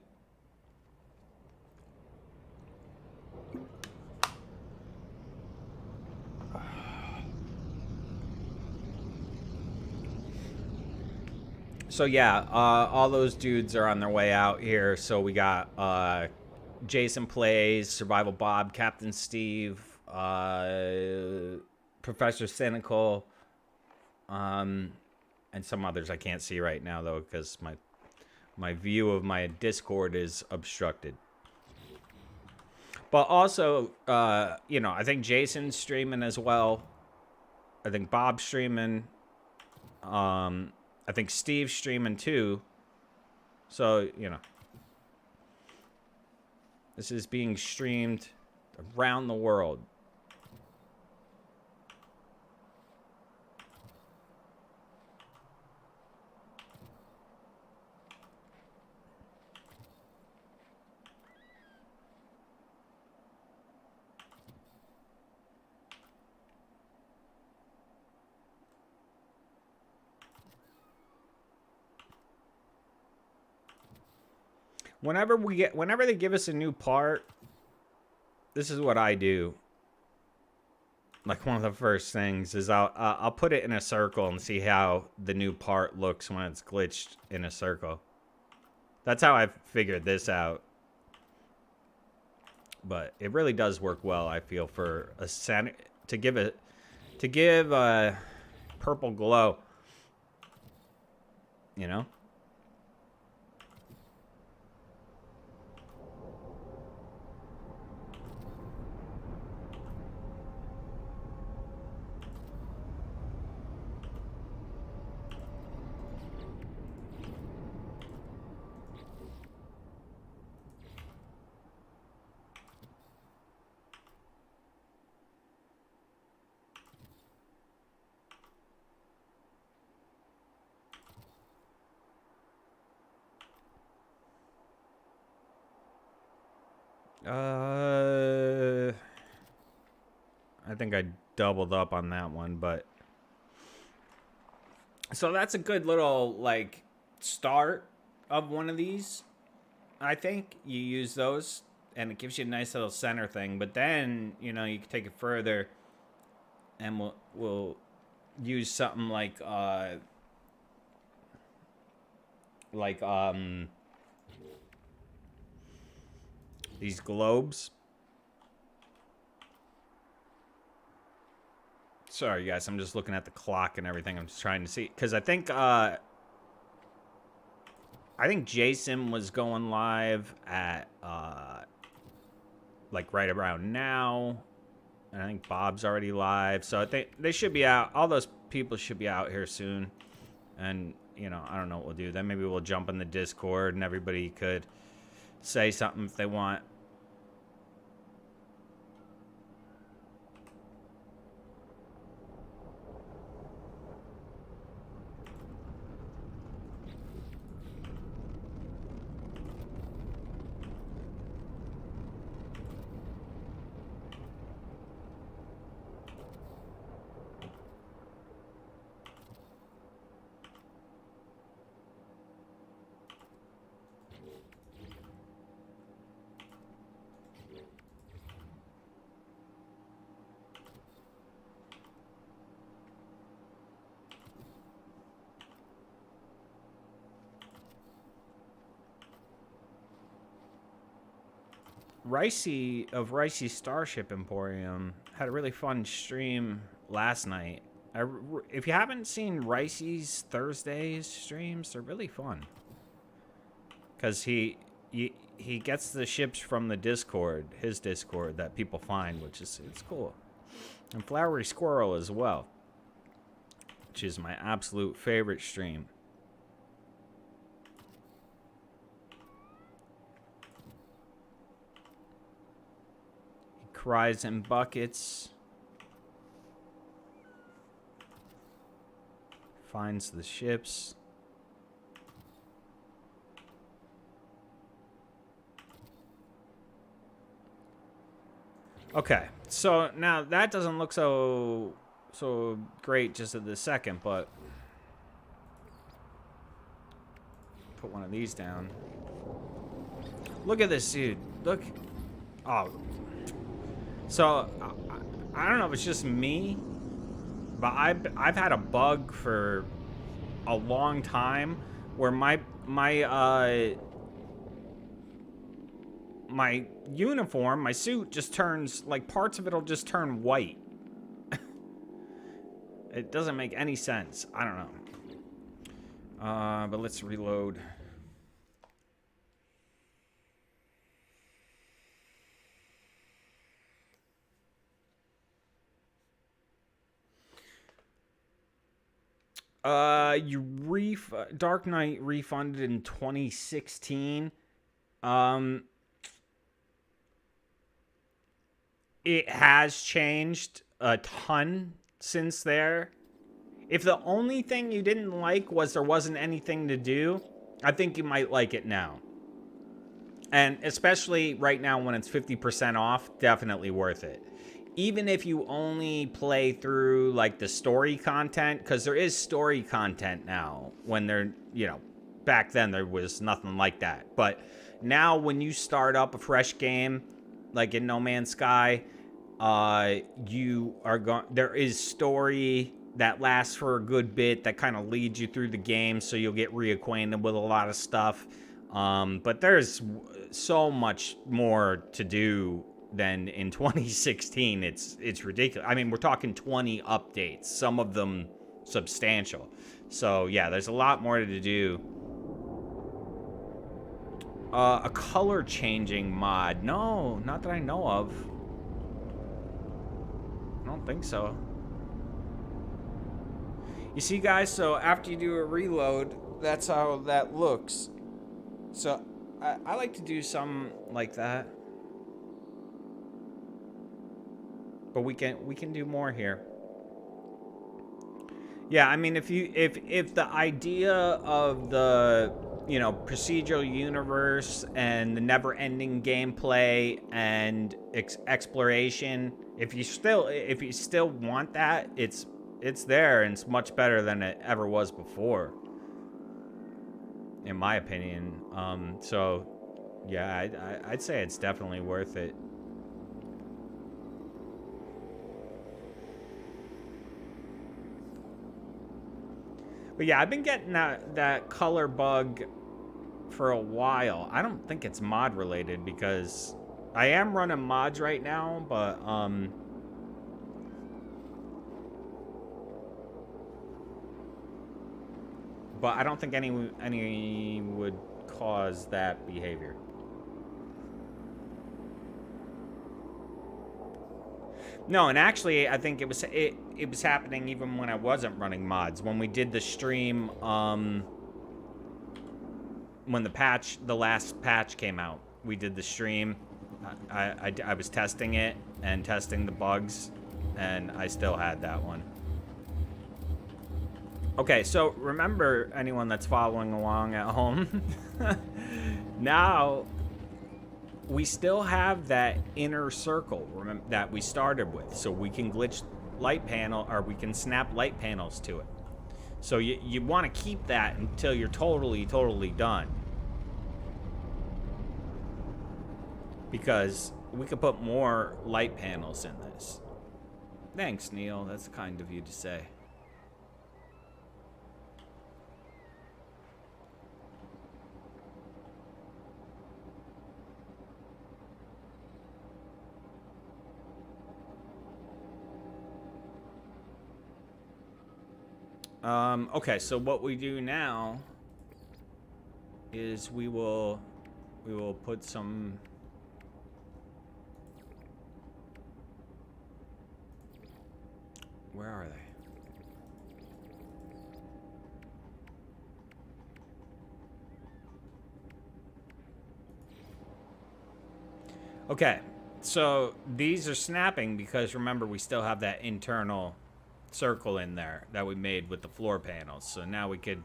So yeah, all those dudes are on their way out here. So we got Jason Plays, Survival Bob, Captain Steve, Professor Cynical, and some others I can't see right now though because my view of my Discord is obstructed. But also, you know, I think Jason's streaming as well. I think Bob's streaming. I think Steve's streaming too. So, you know. This is being streamed around the world. Whenever they give us a new part, this is what I do. Like one of the first things is I'll put it in a circle and see how the new part looks when it's glitched in a circle. That's how I figured this out. But it really does work well, I feel, for a to give a purple glow. You know? I think I doubled up on that one, but so that's a good little like start of one of these. I think you use those and it gives you a nice little center thing, but then, you know, you can take it further and we'll use something like these globes. Sorry, guys. I'm just looking at the clock and everything. I'm just trying to see because I think Jason was going live at like right around now, and I think Bob's already live. So I think they should be out. All those people should be out here soon, and you know, I don't know what we'll do. Then maybe we'll jump in the Discord and everybody could say something if they want. Ricey of Ricey Starship Emporium had a really fun stream last night. If you haven't seen Ricey's Thursdays streams, they're really fun. Because he gets the ships from the Discord, his Discord, that people find, which is it's cool. And Flowery Squirrel as well, which is my absolute favorite stream. horizon buckets. Finds the ships. Okay, so now that doesn't look so great just at the second, but put one of these down. Look at this dude. Look. Oh. So I don't know if it's just me, but I've had a bug for a long time where my uniform, my suit just turns, like, parts of it'll just turn white. It doesn't make any sense. I don't know. But let's reload. Dark Knight refunded in 2016. It has changed a ton since there. If the only thing you didn't like was there wasn't anything to do, I think you might like it now. And especially right now when it's 50% off, definitely worth it. Even if you only play through, like, the story content, because there is story content now, when they're, you know, back then there was nothing like that. But now when you start up a fresh game, like in No Man's Sky, there is story that lasts for a good bit that kind of leads you through the game, so you'll get reacquainted with a lot of stuff. But there's so much more to do than in 2016. It's ridiculous. I mean, we're talking 20 updates, some of them substantial. So yeah, there's a lot more to do. A color changing mod. No, not that I know of. I don't think so. You see, guys, so after you do a reload, that's how that looks. So I like to do something like that. But we can do more here. Yeah, I mean, if the idea of the, you know, procedural universe and the never-ending gameplay and exploration, if you still want that, it's there, and it's much better than it ever was before, in my opinion. So yeah, I'd say it's definitely worth it. But yeah, I've been getting that color bug for a while. I don't think it's mod related because I am running mods right now, but I don't think any would cause that behavior. No, and actually, I think it was happening even when I wasn't running mods. When we did the stream, when the last patch came out, we did the stream. I was testing it and testing the bugs, and I still had that one. Okay, so remember, anyone that's following along at home, now we still have that inner circle that we started with, so we can glitch light panel, or we can snap light panels to it. So you want to keep that until you're totally done, because we could put more light panels in this. Thanks, Neil. That's kind of you to say. Okay, so what we do now is we will put some... Where are they? Okay, So these are snapping because remember we still have that internal circle in there that we made with the floor panels. So now we could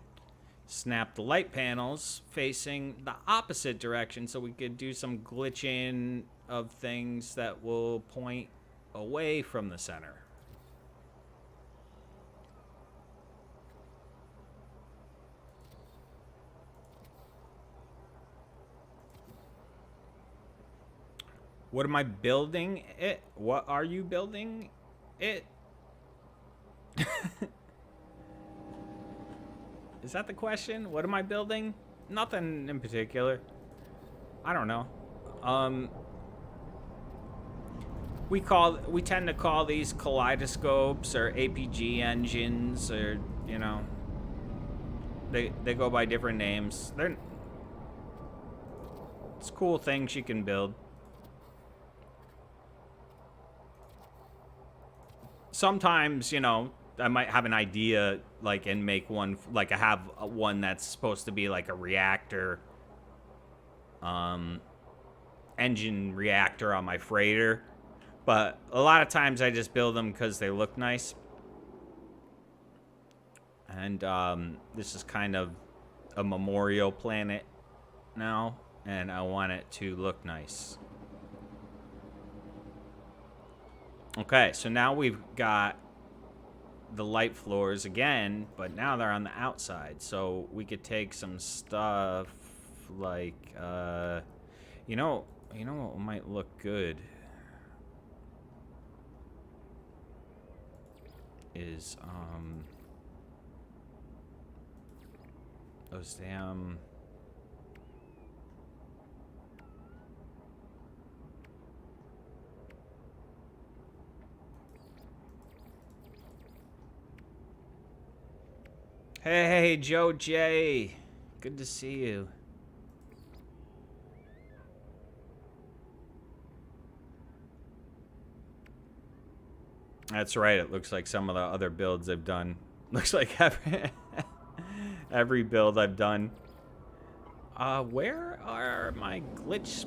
snap the light panels facing the opposite direction so we could do some glitching of things that will point away from the center. What am I building it? What are you building it? Is that the question? What am I building? Nothing in particular. I don't know. We tend to call these kaleidoscopes or APG engines, or you know, they go by different names. It's cool things you can build. Sometimes, you know, I might have an idea, like, and make one, like, I have one that's supposed to be like a reactor, engine reactor on my freighter. But a lot of times I just build them because they look nice. And this is kind of a memorial planet now, and I want it to look nice. Okay, so now we've got the light floors again, but now they're on the outside. So we could take some stuff like, you know what might look good is those damn. Hey, Joe J. Good to see you. That's right. It looks like some of the other builds I've done. Looks like every build I've done. Where are my glitch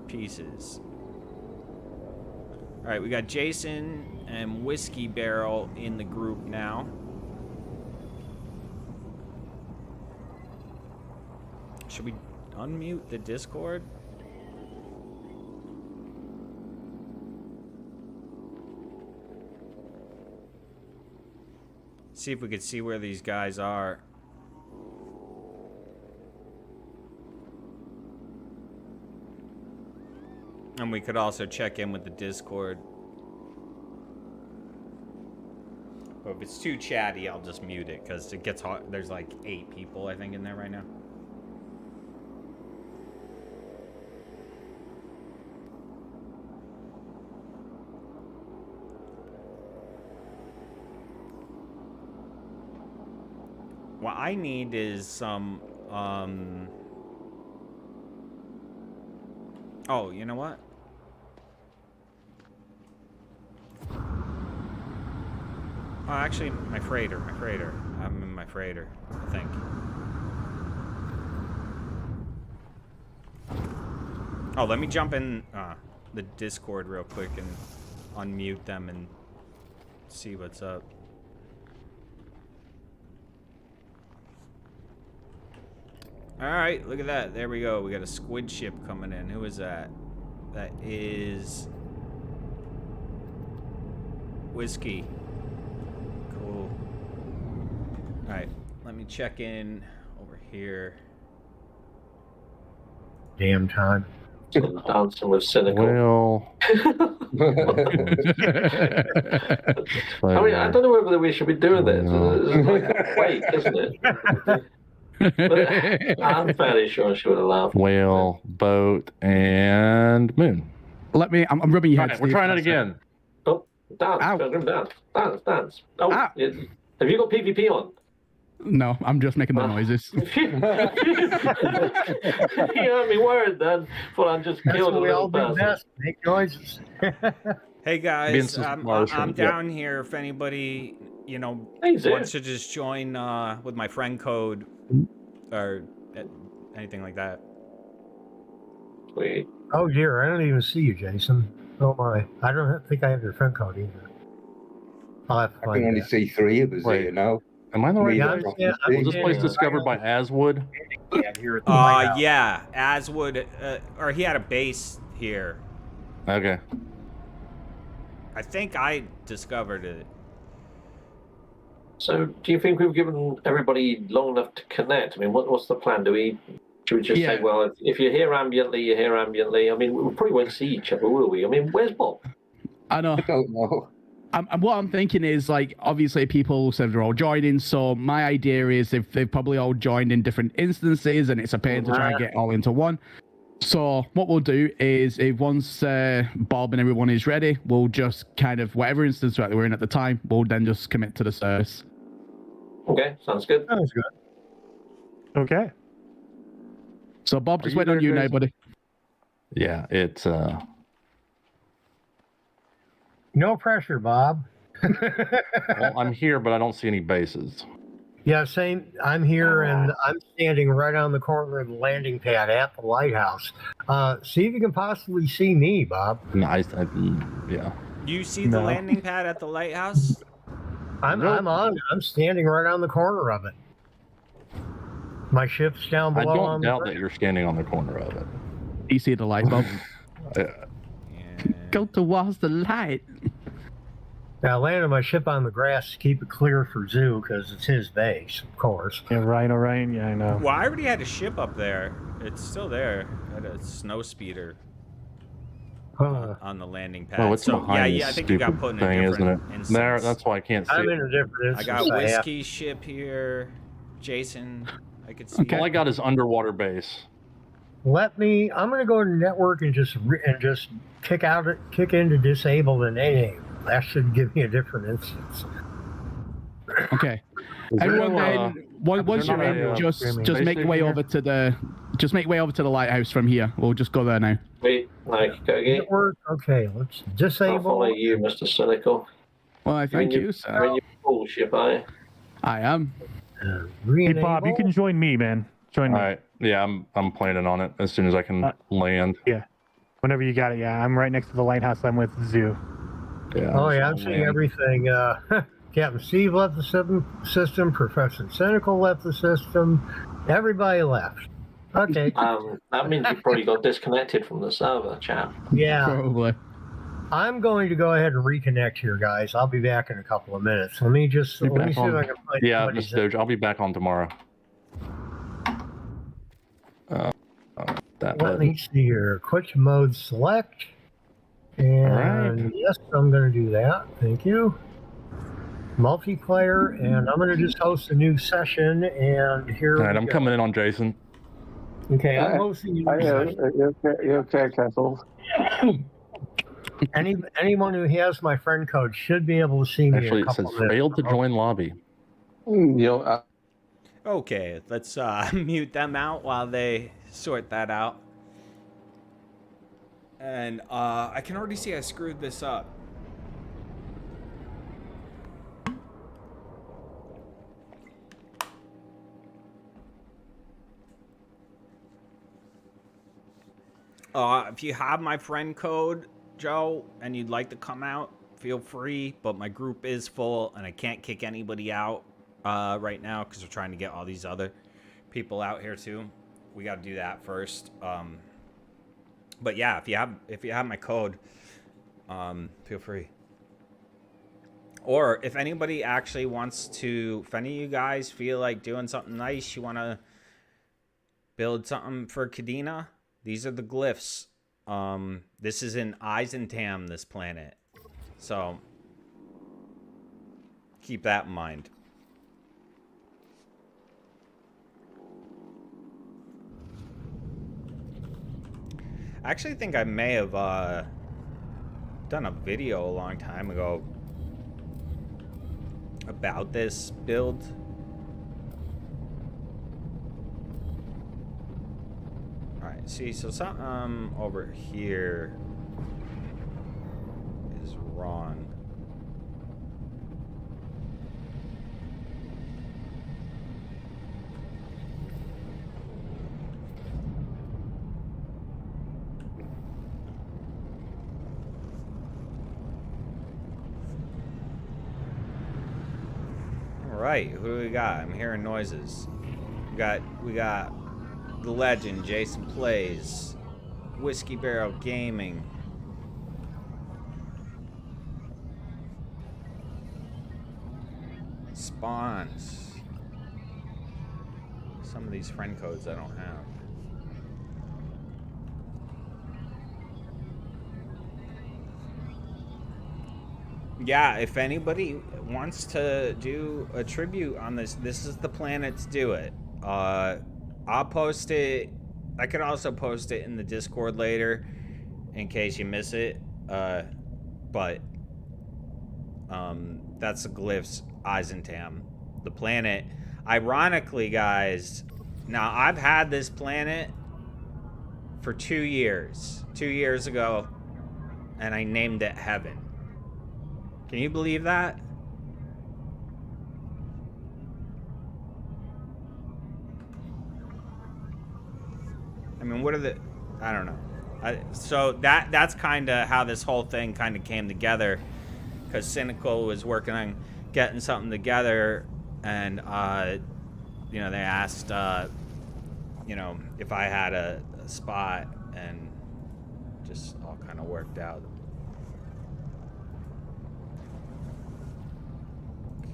pieces? All right, we got Jason and Whiskey Barrel in the group now. Should we unmute the Discord? See if we could see where these guys are. And we could also check in with the Discord. But if it's too chatty, I'll just mute it because it gets hot. There's like 8 people, I think, in there right now. What I need is some, oh, you know what? Oh, actually, my freighter. I'm in my freighter, I think. Oh, let me jump in the Discord real quick and unmute them and see what's up. Alright, look at that. There we go. We got a squid ship coming in. Who is that? That is Whiskey. Cool. Alright, let me check in over here. Damn time. Dancing with cynical. Well, I mean, I don't know whether we should be doing this. It's like a fake, isn't it? But I'm fairly sure she would have laughed. whale, boat, and moon. I'm rubbing your All head. right, we're Steve. trying it again. Oh, dance. Ow. Dance. Oh, Ow. have you got PvP on? No, I'm just making the noises. You had me worried then. Well, I'm just That's killed a what we all little do person. best. Make noises. Hey guys, Vince is I'm Martian, yep. down here if anybody, you know, Hey, Zip. wants to just join with my friend code or anything like that. Sweet. Oh dear, I don't even see you, Jason. Oh my, I don't think I have your friend code either. I'll have to I find can only that. see 3 of us here now. Am I in the right Yeah, place? I'm Was this place discovered by Aswood? Here at the White House. Yeah, Aswood, or he had a base here. Okay. I think I discovered it. So, do you think we've given everybody long enough to connect? I mean, what's the plan? Should we just say, well, if you're here ambiently, you're here ambiently? I mean, we probably won't see each other, will we? I mean, where's Bob? I know. I don't know. What I'm thinking is, like, obviously people said they're all joining, so my idea is if they've probably all joined in different instances and it's a pain to try and get all into one. So what we'll do is, if once Bob and everyone is ready, we'll just kind of, whatever instance that we're in at the time, we'll then just commit to the service. Okay, sounds good. Sounds good. Okay. So Bob, just you wait on there, you now, Jason? buddy. Yeah, it's No pressure, Bob. well, I'm here, but I don't see any bases. Yeah, same. I'm here, and I'm standing right on the corner of the landing pad at the lighthouse. See if you can possibly see me, Bob. Yeah. You see the landing pad at the lighthouse? I'm on. I'm standing right on the corner of it. My ship's down I below. don't doubt that you're standing on the corner of it. You see the light, Bob? Go towards the light. Now, I landed my ship on the grass to keep it clear for Xxiou because it's his base, of course. Yeah, Rhino, yeah, I know. Well, I already had a ship up there. It's still there. I had a snow speeder on the landing pad. Well, it's so behind yeah, I this think you got stupid put in thing, a isn't different it? instance. There, that's why I can't see I'm it. in a different I instance. got Whiskey's ship here. Jason, I could see. Okay. All I got is underwater base. I'm going to go to network and just kick into disabled and enable. That should give me a different instance. Okay. Is there Everyone, no, then once you're in, just make your way over to the lighthouse from here. We'll just go there now. Wait, like, go again. Network. Okay, let's I'll disable. follow you, Mr. Cynical. Well, thank you, You're sir. in your bullshit, are you? I am. Hey, Bob, you can join me, man. Join me. All right. Yeah, I'm planning on it as soon as I can land. Yeah. Whenever you got it, yeah. I'm right next to the lighthouse. I'm with Xxiou. Yeah. Oh yeah, I'm seeing everything. Captain Steve left the system. Professor Cynical left the system. Everybody left. Okay. That means you probably got disconnected from the server, chap. Yeah. Probably. I'm going to go ahead and reconnect here, guys. I'll be back in a couple of minutes. Let me see if I can find. Yeah, somebody's Mr. Doge, I'll be back on tomorrow. Let me see here. Quick mode select. And yes, I'm going to do that. Thank you. Multiplayer, and I'm going to just host a new session. And here. All right, I'm coming in on Jason. Okay, I'm hosting a new session. You okay, Castle? Anyone who has my friend code should be able to see me. Actually, in a it says couple minutes. failed to join lobby. Okay, let's mute them out while they sort that out. And I can already see I screwed this up. If you have my friend code, Joe, and you'd like to come out, feel free. But my group is full, and I can't kick anybody out right now because we're trying to get all these other people out here too. We got to do that first. But yeah, if you have my code, feel free. Or if anybody actually wants to, if any of you guys feel like doing something nice, you want to build something for CAIDEENAH, these are the glyphs. This is in Eisentam, this planet. So keep that in mind. I actually think I may have done a video a long time ago about this build. Alright, see, so something over here is wrong. right, who do we got? I'm hearing noises. We got the legend, Jason Plays, Whiskey Barrel Gaming. Spawns. Some of these friend codes I don't have. Yeah, if anybody wants to do a tribute on this, this is the planet to do it. I'll post it. I could also post it in the Discord later in case you miss it. But that's the Glyphs Eisentam. The planet. Ironically, guys, now I've had this planet for 2 years. 2 years ago, and I named it Heaven. Can you believe that? I mean, what are the... I don't know. So that's kind of how this whole thing kind of came together, because Cynical was working on getting something together, and you know, they asked you know, if I had a spot, and just all kind of worked out.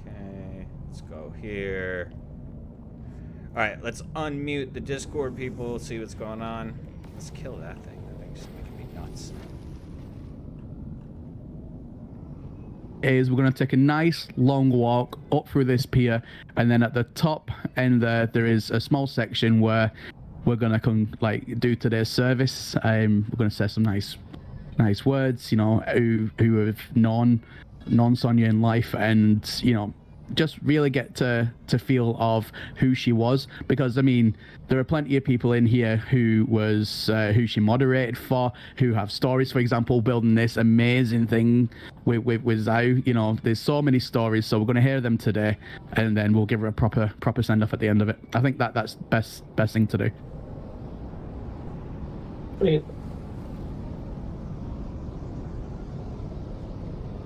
Okay, let's go here. All right, let's unmute the Discord people, see what's going on. Let's kill that thing. That thing's just making me nuts. Is we're going to take a nice long walk up through this pier, and then at the top end there is a small section where we're going to come do today's service. We're going to say some nice words, you know, who have known Sonia in life, and you know, just really get to feel of who she was, because I mean, there are plenty of people in here who who she moderated for, who have stories. For example, building this amazing thing with Xxiou. You know, there's so many stories, so we're going to hear them today, and then we'll give her a proper send off at the end of it. I think that's best thing to do. Brilliant.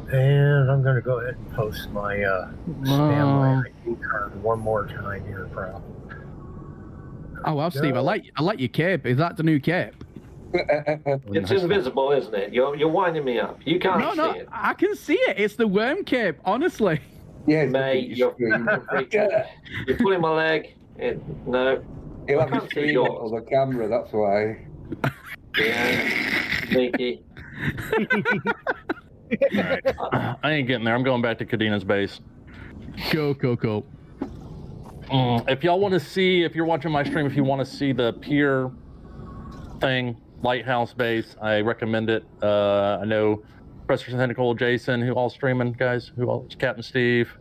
And I'm going to go ahead and post my spam ID card one more time here, bro. Oh well, Steve, I like your cape. Is that the new cape? It's invisible, isn't it? You're winding me up. You can't see it. I can see it. It's the worm cape, honestly. Yeah, Mate, you're pulling my leg. No. He'll I have his can't see screen yours. on the camera, that's why. Yeah. Sneaky. Alright. I ain't getting there. I'm going back to CAIDEENAH's base. Cool. If y'all want to see, if you're watching my stream, if you want to see the pier thing, lighthouse base, I recommend it. I know Professor Tentacle, Jason, who all streaming, guys, who all, Captain Steve.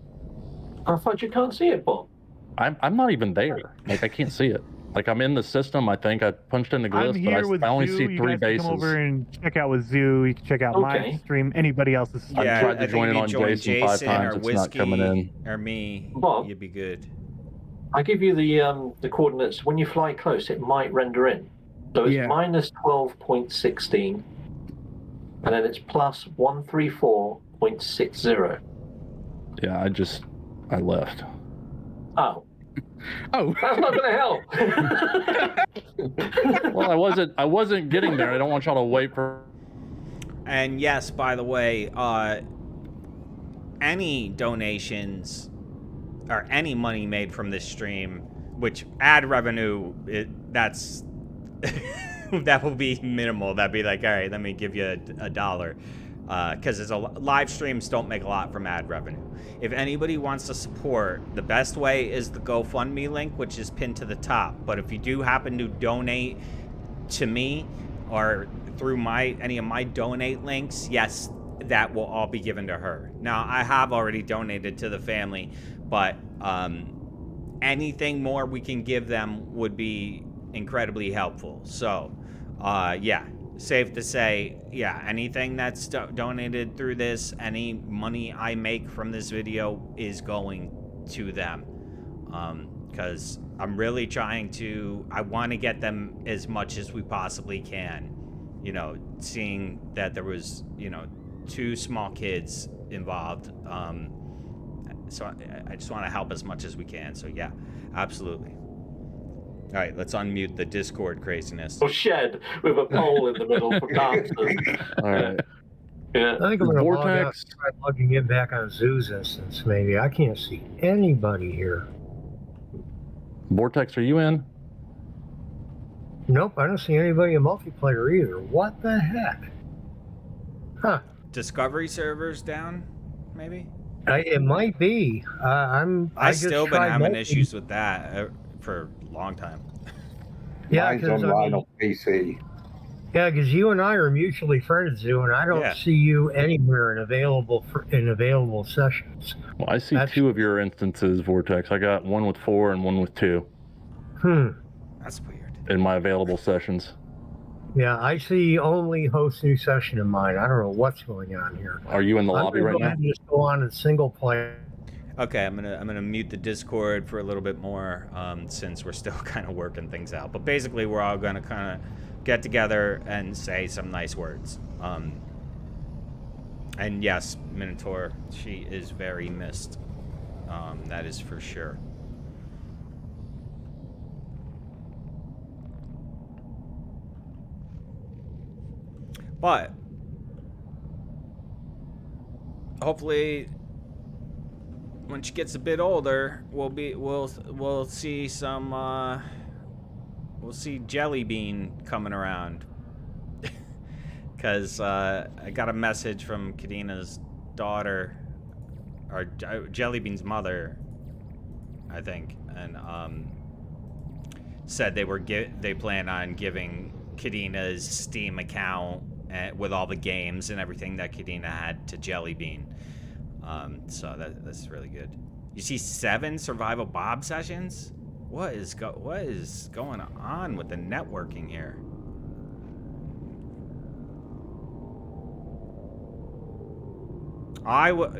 I thought you can't see it, Bob. I'm not even there. Like, I can't see it. Like, I'm in the system. I think I punched in the I'm glyphs, here with but I only Xxiou. see You 3 guys bases. can come over and check out with Xxiou. You can check out my stream. Anybody else's stream. I've Yeah, tried to I think join if it you on join Jason 5 times. or It's not coming in. or me, Bob? you'd be good. I give you the coordinates. When you fly close, it might render in. So it's minus 12.16, and then it's plus 134.60. Yeah, I left. Oh. Oh, that's not going to help. Well, I wasn't getting there. I don't want y'all to wait for. And yes, by the way, any donations or any money made from this stream, which ad revenue, that's that will be minimal. That'd be like, all right, let me give you a dollar, because live streams don't make a lot from ad revenue. If anybody wants to support, the best way is the GoFundMe link, which is pinned to the top. But if you do happen to donate to me or through any of my donate links, yes, that will all be given to her. Now, I have already donated to the family, but anything more we can give them would be incredibly helpful. So, yeah. Safe to say, yeah, anything that's donated through this, any money I make from this video is going to them. Because I'm really trying to, I want to get them as much as we possibly can. You know, seeing that there was, you know, 2 small kids involved. so I just want to help as much as we can. So yeah, absolutely. All right, let's unmute the Discord craziness. Or shed with a pole in the middle for dancers. All right. Yeah. I think I'm going to log out, Vortex. try logging in back on Zoo's instance. Maybe I can't see anybody here. Vortex, are you in? Nope, I don't see anybody in multiplayer either. What the heck? Huh? Discovery servers down, maybe. It might be. I just still been tried having multi- issues with that for a long time. Yeah, Mine's because online on PC. yeah, because you and I are mutually friends, Zoo, and I don't Yeah. see you anywhere in available sessions. Well, I see That's- 2 of your instances, Vortex. I got one with 4 and one with 2 That's weird. in my available sessions. Yeah, I see only host new session in mine. I don't know what's going on here. Are you in the I'm lobby gonna right go now? ahead and just go on in single player. Okay, I'm gonna mute the Discord for a little bit more, since we're still kind of working things out. But basically, we're all gonna kind of get together and say some nice words. And yes, Minotaur, she is very missed. That is for sure. But hopefully, when she gets a bit older, we'll see some we'll see Jelly Bean coming around. Cause I got a message from Caideenah's daughter, or Jelly Bean's mother, I think, and said they plan on giving Caideenah's Steam account with all the games and everything that Caideenah had to Jelly Bean. So that's really good. You see 7 Survival Bob sessions? What is going on with the networking here?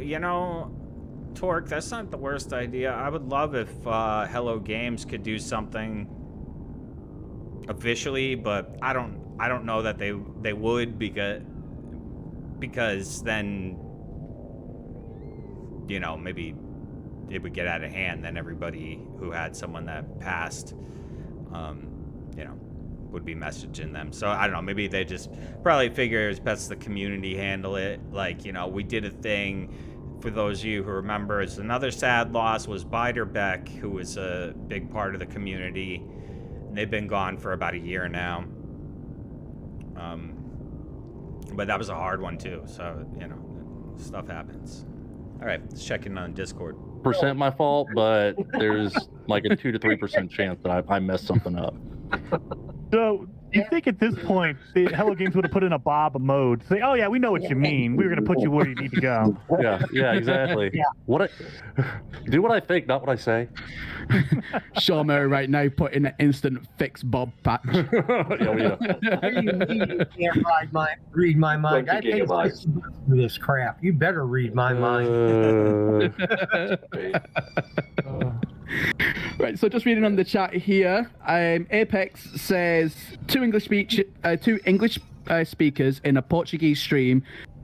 You know, Torque, that's not the worst idea. I would love if Hello Games could do something officially, but I don't know that they would, because then, you know, maybe it would get out of hand. Then everybody who had someone that passed, you know, would be messaging them. So I don't know, maybe they just probably figure it's best the community handle it. Like, you know, we did a thing, for those of you who remember, it's another sad loss was Biderbeck, who was a big part of the community. They've been gone for about a year now. But that was a hard one too. So, you know, stuff happens. All right, let's check in on Discord. Percent my fault, but there's like a 2 to 3% chance that I messed something up. So you think at this point, the Hello Games would have put in a Bob mode, say, "Oh yeah, we know what you mean. We were going to put you where you need to go." Yeah, exactly. Yeah. Do what I think, not what I say. Sean Murray right now putting an instant fix Bob patch. Yeah. You can't read my mind. 20 I paid gigabytes. $60 for this crap. You better read my mind. Right, so just reading on the chat here, Apex says two English speakers in a Portuguese stream.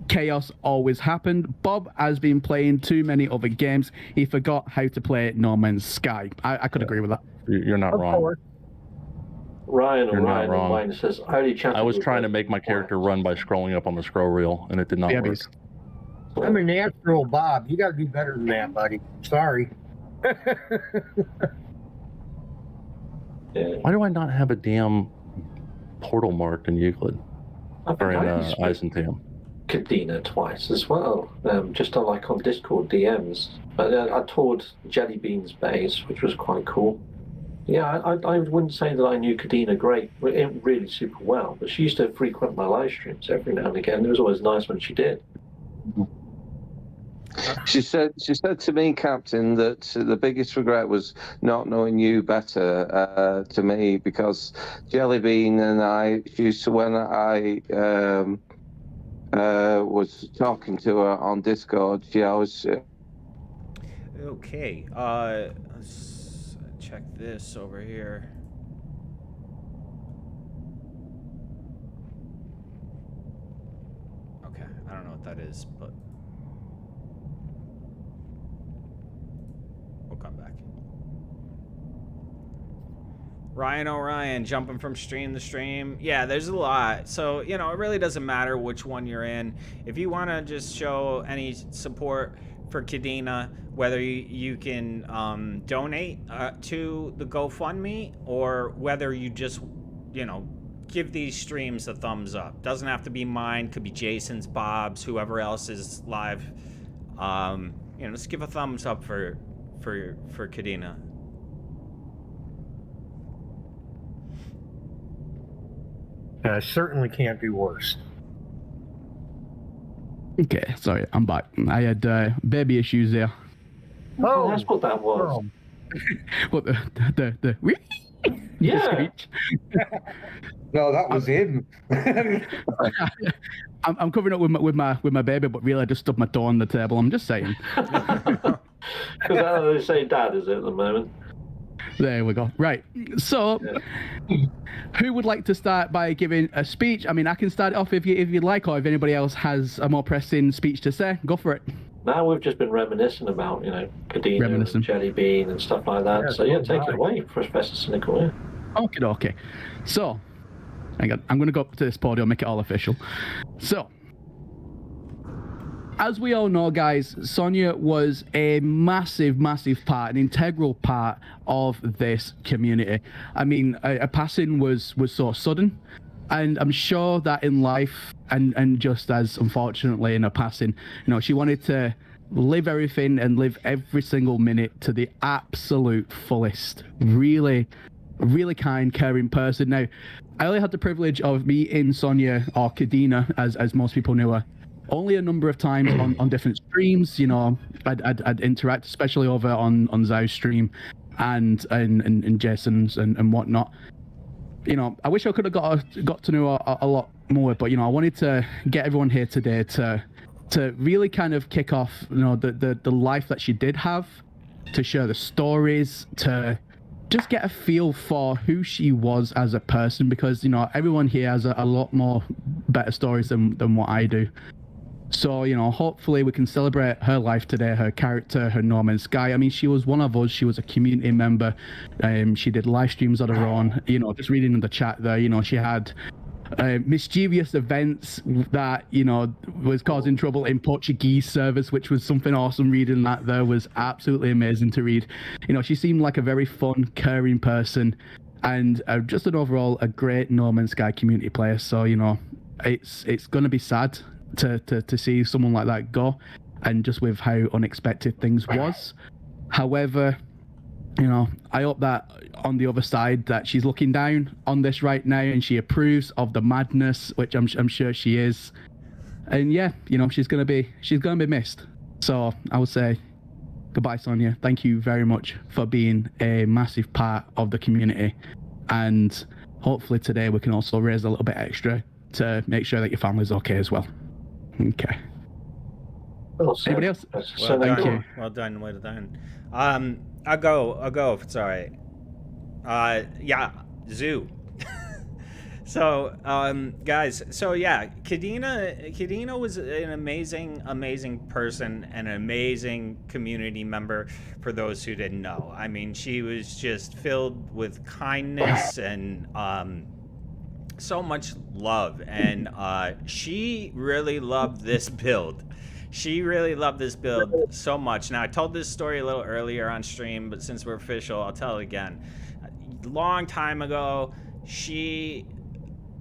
Chaos always happened. Bob has been playing too many other games. He forgot how to play No Man's Sky. I could agree with that. You're not Of wrong. course. You're not wrong. Ryan says, only chance I was trying to make my character run by scrolling up on the scroll reel, and it did not Yeah, work. I'm a natural, Bob. You got to do better than that, buddy. Sorry. Yeah. Why do I not have a damn portal marked in Euclid or in Eisentam? Caideenah twice as well, just on Discord DMs. But I toured Jelly Bean's base, which was quite cool. Yeah, I wouldn't say that I knew Caideenah really super well, but she used to frequent my live streams every now and again. It was always nice when she did. She said to me, Captain, that the biggest regret was not knowing you better to me, because Jellybean and I used to, when I was talking to her on Discord, she always... Okay, let's check this over here. Okay, I don't know what that is, but come back. Ryan O'Ryan jumping from stream to stream. Yeah, there's a lot. So, you know, it really doesn't matter which one you're in. If you want to just show any support for CAIDEENAH, whether you can donate to the GoFundMe, or whether you just, you know, give these streams a thumbs up. Doesn't have to be mine. Could be Jason's, Bob's, whoever else is live. You know, just give a thumbs up for CAIDEENAH. Certainly can't be worse. Okay, sorry, I'm back. I had baby issues there. Oh, that's what that was. What the Yeah. screech. No, that was him. I'm covering up with my baby, but really I just stubbed my toe on the table. I'm just saying. Because they say dad is it at the moment. There we go. Right. So, who would like to start by giving a speech? I mean, I can start it off if you'd like, or if anybody else has a more pressing speech to say, go for it. Now we've just been reminiscing about, you know, CAIDEENAH and Jelly Bean and stuff like that. Yeah, So yeah, take it away, Professor Cynical. Yeah. Okay. So, hang on. I'm going to go up to this podium, make it all official. So, as we all know, guys, Sonia was a massive part, an integral part of this community. I mean, a passing was so sudden, and I'm sure that in life, and just as unfortunately in a passing, you know, she wanted to live everything and live every single minute to the absolute fullest. Really kind, caring person. Now, I only had the privilege of meeting Sonia, or CAIDEENAH, as most people knew her, only a number of times on different streams. You know, I'd interact, especially over on Xxiou's stream and Jason's and whatnot. You know, I wish I could have got to know her a lot more, but you know, I wanted to get everyone here today to really kind of kick off, you know, the life that she did have, to share the stories, to just get a feel for who she was as a person, because, you know, everyone here has a lot more better stories than what I do. So, you know, hopefully we can celebrate her life today, her character, her No Man's Sky. I mean, she was one of us. She was a community member. She did live streams on her own. You know, just reading in the chat there, you know, she had mischievous events that, you know, was causing trouble in Portuguese servers, which was something awesome. Reading that there was absolutely amazing to read. You know, she seemed like a very fun, caring person, and just an overall a great No Man's Sky community player. So, you know, it's going to be sad to see someone like that go, and just with how unexpected things was. However, you know, I hope that on the other side that she's looking down on this right now and she approves of the madness, which I'm sure she is. And yeah, you know, she's gonna be missed. So I would say goodbye, Sonia. Thank you very much for being a massive part of the community, and hopefully today we can also raise a little bit extra to make sure that your family's okay as well. Okay. Well, Anybody else? Well Thank done. you. Well done. I'll go if it's all right. Yeah, Xxiou. So, guys, so yeah, CAIDEENAH was an amazing person and an amazing community member for those who didn't know. I mean, she was just filled with kindness and so much love, and she really loved this build. She really loved this build so much. Now, I told this story a little earlier on stream, but since we're official, I'll tell it again. A long time ago,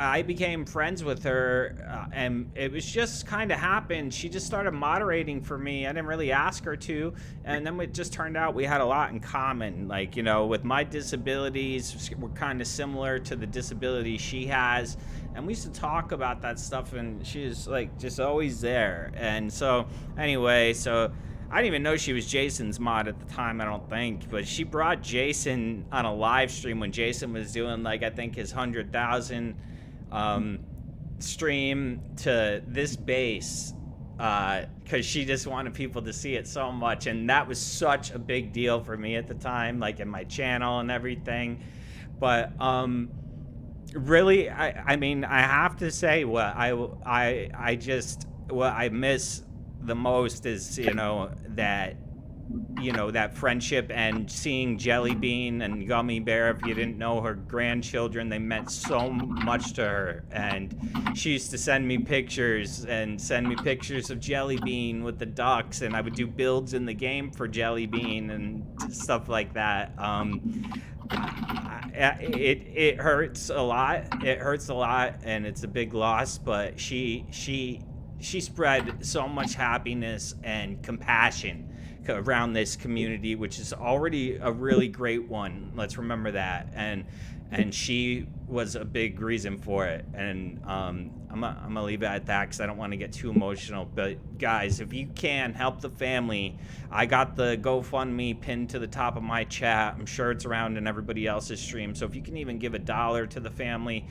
I became friends with her, and it was just kind of happened. She just started moderating for me. I didn't really ask her to, and then it just turned out we had a lot in common. Like, you know, with my disabilities, we're kind of similar to the disability she has, and we used to talk about that stuff, and she was like just always there. And so anyway, so I didn't even know she was Jason's mod at the time, I don't think, but she brought Jason on a live stream when Jason was doing, like, I think his 100,000 stream to this base, because she just wanted people to see it so much, and that was such a big deal for me at the time, like in my channel and everything. But really, I mean, I have to say what I miss the most is, you know, that you know, that friendship, and seeing Jelly Bean and Gummy Bear, if you didn't know her grandchildren, they meant so much to her. And she used to send me pictures of Jelly Bean with the ducks, and I would do builds in the game for Jelly Bean and stuff like that. It hurts a lot. It hurts a lot, and it's a big loss, but she spread so much happiness and compassion around this community, which is already a really great one. Let's remember that. And she was a big reason for it. And I'm gonna leave it at that because I don't want to get too emotional. But guys, if you can help the family, I got the GoFundMe pinned to the top of my chat. I'm sure it's around in everybody else's stream. So if you can even give $1 to the family,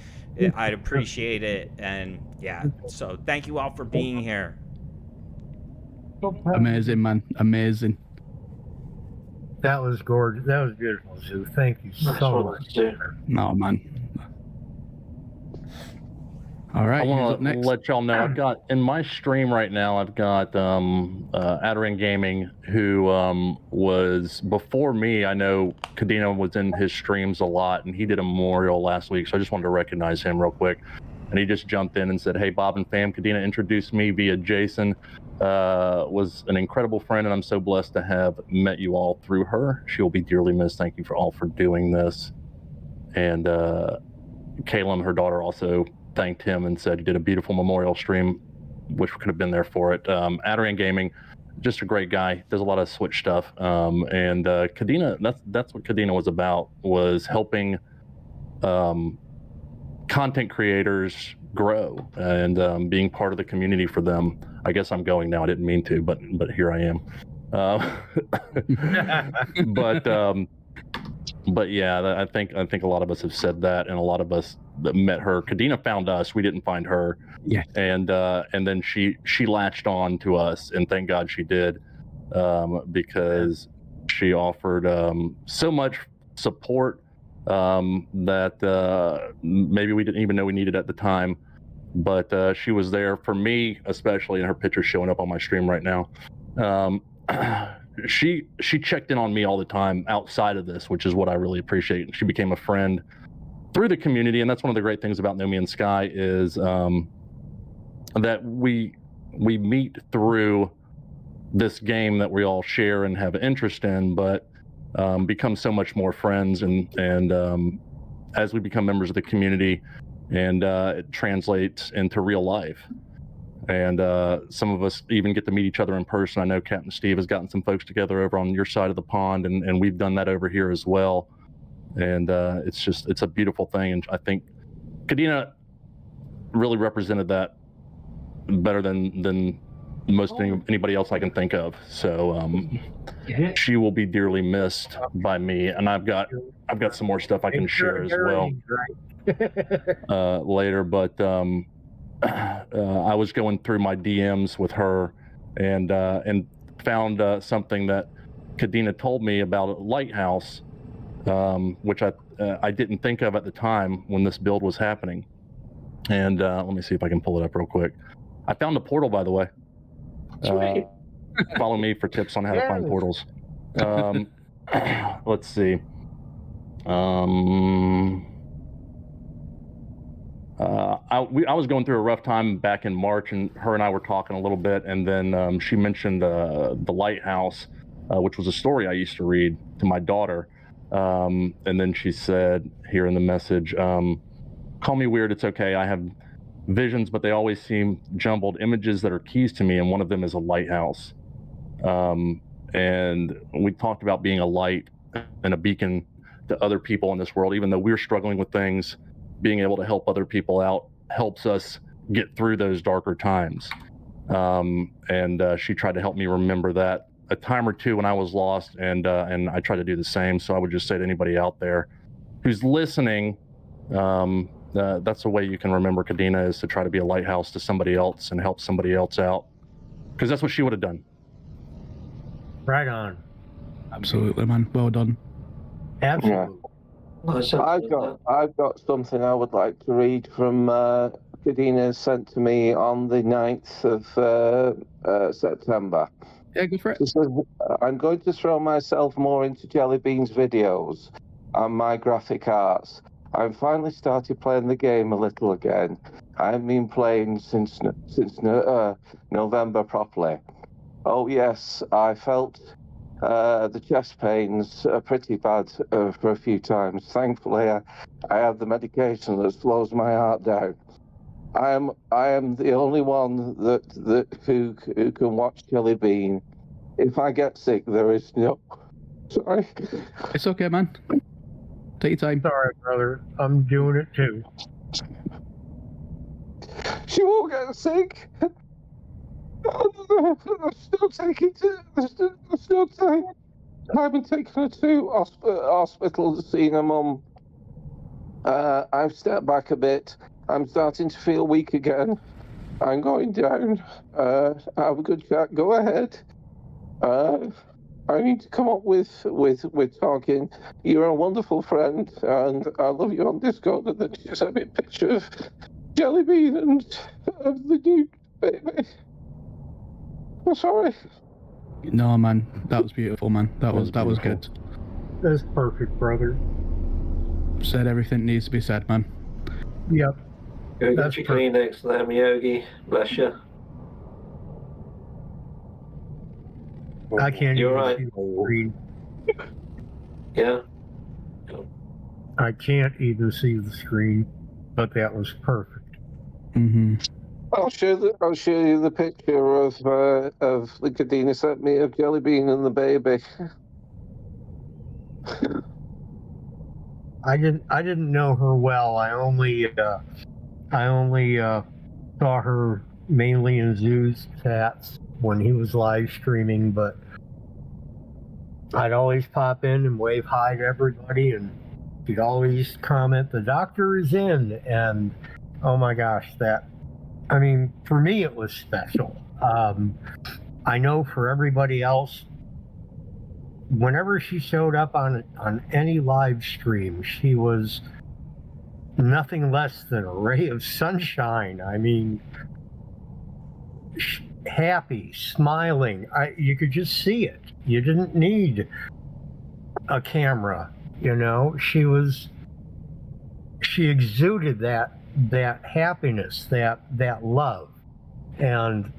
I'd appreciate it. And yeah, so thank you all for being here. Amazing, man. Amazing. That was gorgeous. That was beautiful, Zoo. Thank you so much. No, man. All right. I want to let y'all know I've got in my stream right now. I've got Adarin Gaming, who was before me. I know CAIDEENAH was in his streams a lot, and he did a memorial last week. So I just wanted to recognize him real quick. And he just jumped in and said, "Hey, Bob and fam, CAIDEENAH introduced me via Jason. Was an incredible friend, and I'm so blessed to have met you all through her. She will be dearly missed. Thank you for all for doing this." And Kaylin, her daughter, also thanked him and said he did a beautiful memorial stream. Wish we could have been there for it. Adaran Gaming, just a great guy. Does a lot of Switch stuff. And CAIDEENAH, that's what CAIDEENAH was about, was helping content creators grow and being part of the community for them. I guess I'm going now. I didn't mean to, but here I am. But yeah, I think a lot of us have said that, and a lot of us that met her. CAIDEENAH found us. We didn't find her. Yeah. And then she latched on to us, and thank God she did, because she offered so much support that maybe we didn't even know we needed at the time. But she was there for me, especially, and her picture's showing up on my stream right now. She checked in on me all the time outside of this, which is what I really appreciate. She became a friend through the community, and that's one of the great things about No Man's Sky is that we meet through this game that we all share and have interest in, but become so much more friends, and as we become members of the community, and it translates into real life. And some of us even get to meet each other in person. I know Captain Steve has gotten some folks together over on your side of the pond, and we've done that over here as well. And it's a beautiful thing. And I think CAIDEENAH really represented that better than anybody else I can think of. So she will be dearly missed by me. And I've got some more stuff I can share as well later. But I was going through my DMs with her and found something that CAIDEENAH told me about a lighthouse, which I didn't think of at the time when this build was happening. And let me see if I can pull it up real quick. I found a portal, by the way. Follow me for tips on how to find portals. Let's see. I was going through a rough time back in March, and her and I were talking a little bit, and then she mentioned the lighthouse, which was a story I used to read to my daughter. And then she said here in the message, "Call me weird, it's okay. I have visions, but they always seem jumbled images that are keys to me, and one of them is a lighthouse." And we talked about being a light and a beacon to other people in this world, even though we're struggling with things. Being able to help other people out helps us get through those darker times. And she tried to help me remember that a time or two when I was lost, and I try to do the same. So I would just say to anybody out there who's listening, that's a way you can remember CAIDEENAH, is to try to be a lighthouse to somebody else and help somebody else out, because that's what she would have done. Right on. Absolutely, man. Well done. Absolutely. Yeah. I've got something I would like to read from CAIDEENAH sent to me on the 9th of September. Yeah, go for it. I'm going to throw myself more into Jelly Bean's videos and my graphic arts. I've finally started playing the game a little again. I haven't been playing since November properly. Oh yes, I felt the chest pains pretty bad for a few times. Thankfully, I have the medication that slows my heart down. I am the only one who can watch Jelly Bean. If I get sick, there is no. Sorry. It's okay, man. Take your time. Sorry, brother. I'm doing it too. She won't get sick. I'm still taking time. I've been taking her to hospital to see her mum. I've stepped back a bit. I'm starting to feel weak again. I'm going down. Have a good chat. Go ahead. I need to come up with talking. You're a wonderful friend, and I love you on Discord. And then she sent me a picture of Jelly Bean and of the new baby. I'm sorry. No, man, that was beautiful, man. That was good. That's perfect, brother. Said everything needs to be said, man. Yep. Go That's get your Kleenex there, Miyogi. Bless you. I can't You're even right. see the screen. Yeah. I can't even see the screen, but that was perfect. Mm-hmm. I'll show you the picture of the Cadeena sent me of Jelly Bean and the baby. I didn't know her well. I only saw her mainly in Zoo's chats when he was live streaming, but I'd always pop in and wave hi to everybody, and she'd always comment, "The doctor is in," and oh my gosh, for me it was special. I know for everybody else, whenever she showed up on any live stream, she was nothing less than a ray of sunshine. I mean, happy, smiling. You could just see it. You didn't need a camera, you know. She exuded that happiness, that love, and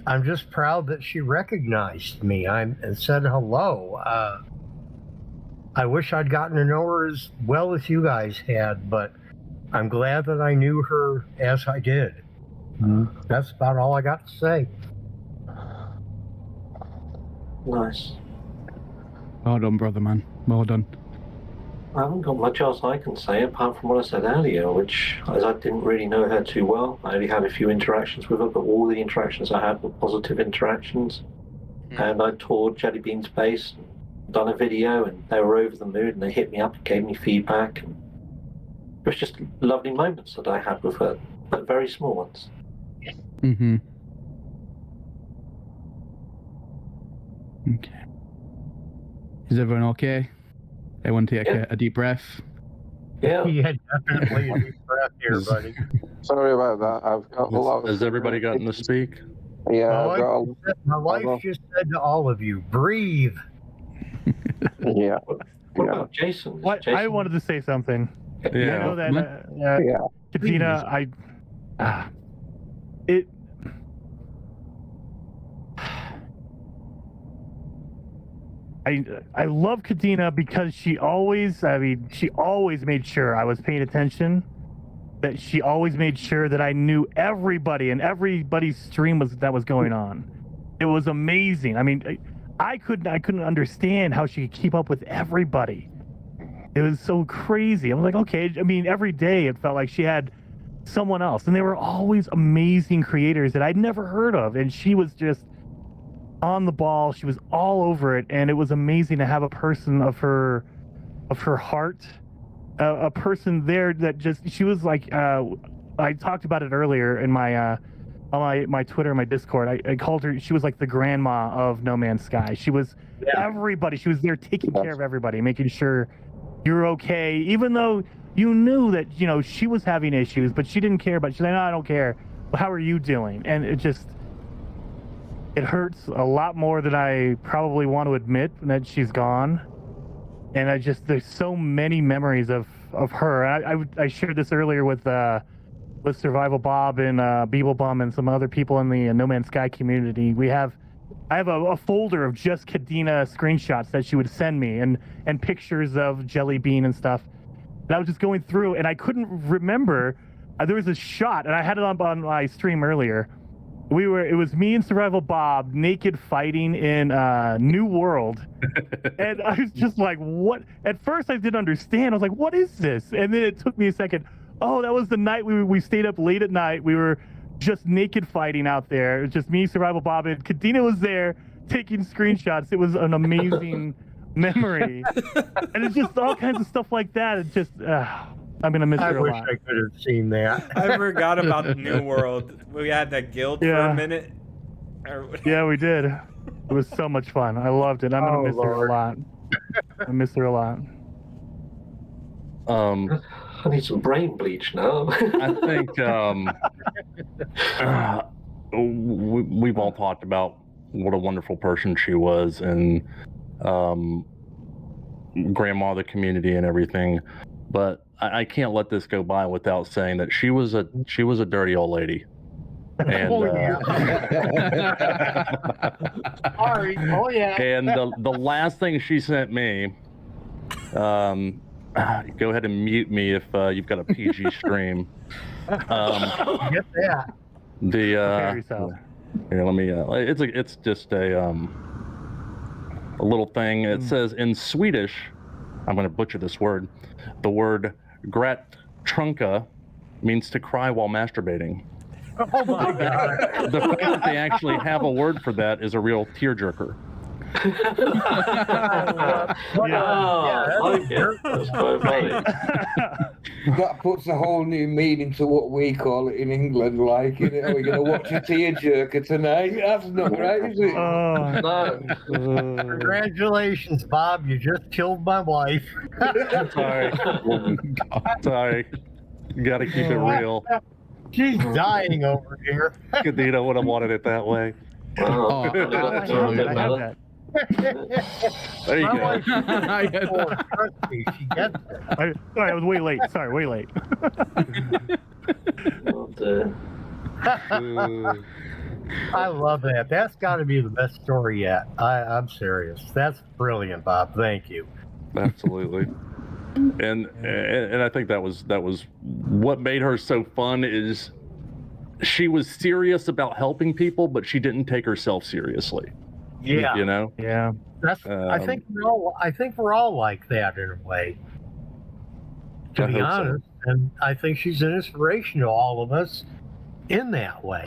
I'm just proud that she recognized me and said hello. I wish I'd gotten to know her as well as you guys had, but I'm glad that I knew her as I did. That's about all I got to say. Nice. Well done, brother, man. Well done. I haven't got much else I can say apart from what I said earlier, which, as I didn't really know her too well, I only had a few interactions with her, but all the interactions I had were positive interactions. And I toured Jelly Bean's base, done a video, and they were over the moon, and they hit me up and gave me feedback. And it was just lovely moments that I had with her, but very small ones. Mm-hmm. Okay. Is everyone okay? Everyone take a deep breath. Yeah. Yeah, definitely a deep breath here, buddy. Sorry about that. I've got a lot. Has everybody gotten to speak? Yeah, My wife just said to all of you, breathe. Yeah. What about Jason? What? Jason? I wanted to say something. I know that Cadeena, I love Cadeena because she always made sure I was paying attention, that she always made sure that I knew everybody and everybody's stream that was going on. It was amazing. I mean, I couldn't understand how she could keep up with everybody. It was so crazy. I'm like, okay, I mean, every day it felt like she had someone else, and they were always amazing creators that I'd never heard of, and she was just on the ball. She was all over it, and it was amazing to have a person of her heart, a person there that just, she was like, I talked about it earlier in my on my Twitter, my Discord. I called her, she was like the grandma of No Man's Sky. She was everybody. She was there taking care of everybody, making sure you're okay, even though you knew that, you know, she was having issues, but she didn't care. But she's like, no, I don't care. Well, how are you doing? And it just, it hurts a lot more than I probably want to admit that she's gone. And there's so many memories of her. I shared this earlier with Survival Bob and Beeblebum and some other people in the No Man's Sky community. I have a folder of just CAIDEENAH screenshots that she would send me and pictures of Jelly Bean and stuff. And I was just going through, and I couldn't remember. There was a shot, and I had it on my stream earlier. It was me and Survival Bob naked fighting in New World. And I was just like, what? At first I didn't understand. I was like, what is this? And then it took me a second. Oh, that was the night we stayed up late at night. We were just naked fighting out there. It was just me, Survival Bob, and CAIDEENAH was there taking screenshots. It was an amazing memory. And it's just all kinds of stuff like that. It just, I'm going to miss her a lot. I wish I could have seen that. I forgot about the New World. We had that guild for a minute. Yeah, we did. It was so much fun. I loved it. I'm going to miss her a lot. I miss her a lot. I need some brain bleach now. I think we've all talked about what a wonderful person she was, and grandma of the community and everything. But I can't let this go by without saying that she was a dirty old lady. And, Sorry. Oh yeah. And the last thing she sent me, go ahead and mute me if you've got a PG stream. Get that. Here, let me. It's just a little thing. It says in Swedish, I'm going to butcher this word. The word "grat trunka" means to cry while masturbating. Oh my god. The fact that they actually have a word for that is a real tearjerker. That's quite funny. That puts a whole new meaning to what we call it in England. Like, you know, we're going to watch a tearjerker tonight. That's not right, is it? No. Congratulations, Bob. You just killed my wife. Sorry. Sorry. You got to keep it real. She's dying over here. CAIDEENAH would have wanted it that way. Oh, I have that. There you My go. wife is trust me, she gets it. Sorry, I was way late. Sorry, way late. I love that. That's got to be the best story yet. I'm serious. That's brilliant, Bob. Thank you. Absolutely. And I think that was what made her so fun. Is she was serious about helping people, but she didn't take herself seriously. Yeah. You know? Yeah. That's. I think we're all like that in a way. To be honest, and I think she's an inspiration to all of us in that way.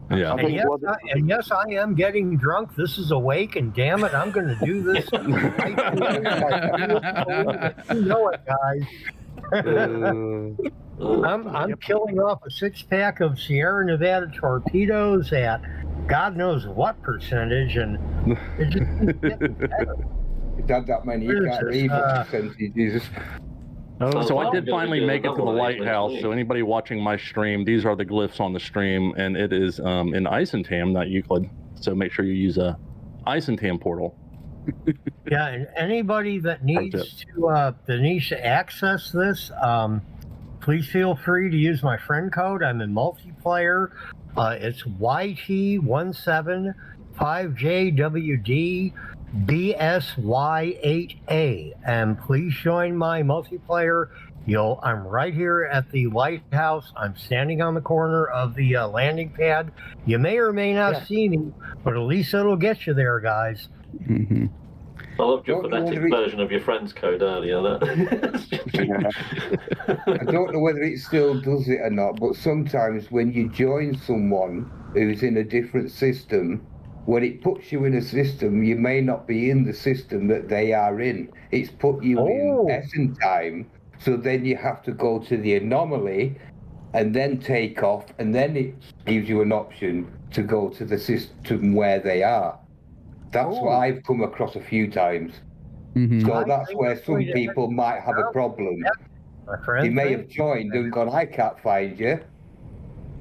Yeah. And yes, I am getting drunk. This is awake, and damn it, I'm going to do this. You know it, guys. I'm killing off a 6-pack of Sierra Nevada torpedoes at God knows what percentage, and it just keeps getting better. You've had that many, you can't read what percentages. So I did finally make it to the lighthouse. So anybody watching my stream, these are the glyphs on the stream, and it is in Isentam, not Euclid. So make sure you use a Isentam portal. Yeah, and anybody that needs to access this, please feel free to use my friend code. I'm in multiplayer. It's YT175JWD. BSY8A, and please join my multiplayer. I'm right here at the lighthouse. I'm standing on the corner of the landing pad. You may or may not see me, but at least it'll get you there, guys. Mm-hmm. I loved your phonetic version of your friend's code earlier. I don't know whether it still does it or not, but sometimes when you join someone who's in a different system, when it puts you in a system, you may not be in the system that they are in. It's put you in Essen time, so then you have to go to the anomaly and then take off, and then it gives you an option to go to the system where they are. That's what I've come across a few times. Mm-hmm. So that's where some people might have a problem. They may have joined and gone, I can't find you.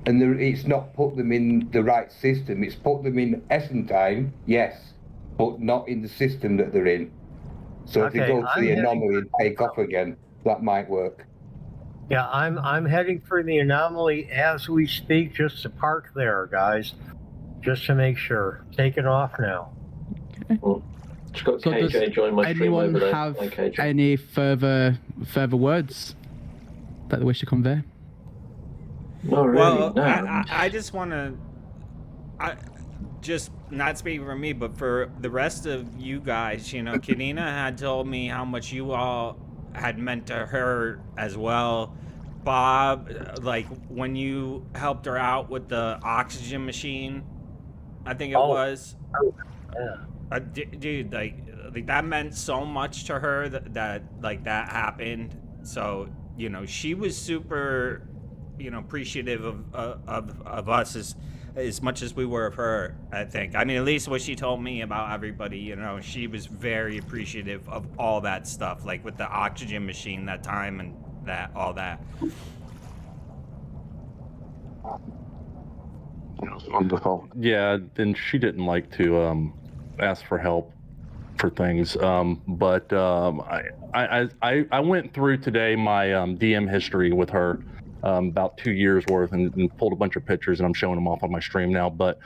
and it's not put them in the right system. It's put them in Essen time, yes, but not in the system that they're in. So if they go to the anomaly and take off again, that might work. Yeah, I'm heading for the anomaly as we speak, just to park there, guys, just to make sure. Taking off now. Well, just got So KJ join my stream anyone over there. have Hi, KJ. any further words that they wish to convey? Not really, Well, no. I just want to, just not speaking for me, but for the rest of you guys, you know, CAIDEENAH had told me how much you all had meant to her as well. Bob, like when you helped her out with the oxygen machine, I think it was. Yeah. Dude, like that meant so much to her that like that happened. So, you know, she was super, you know, appreciative of us as much as we were of her, I think. I mean, at least what she told me about everybody, you know, she was very appreciative of all that stuff, like with the oxygen machine that time and all that. That's wonderful. Yeah, and she didn't like to ask for help for things. But I went through today my DM history with her, about 2 years worth, and pulled a bunch of pictures, and I'm showing them off on my stream now. But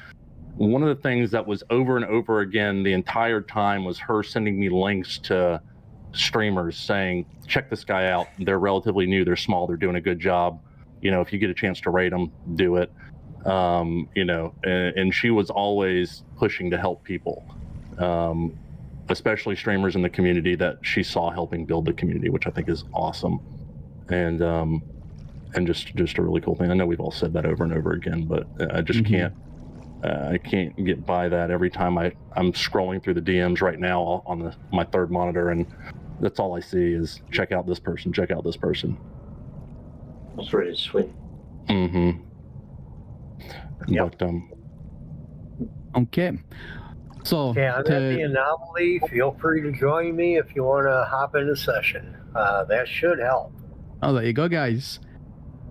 one of the things that was over and over again the entire time was her sending me links to streamers saying, check this guy out. They're relatively new. They're small. They're doing a good job. You know, if you get a chance to rate them, do it. You know, and she was always pushing to help people, especially streamers in the community that she saw helping build the community, which I think is awesome. And just a really cool thing. I know we've all said that over and over again, but I just can't. I can't get by that every time I'm scrolling through the DMs right now on my third monitor, and that's all I see is check out this person, check out this person. That's really sweet. Mm-hmm. Yep. But Okay. So Okay, I'm at the anomaly. Feel free to join me if you want to hop in a session. That should help. Oh, there you go, guys.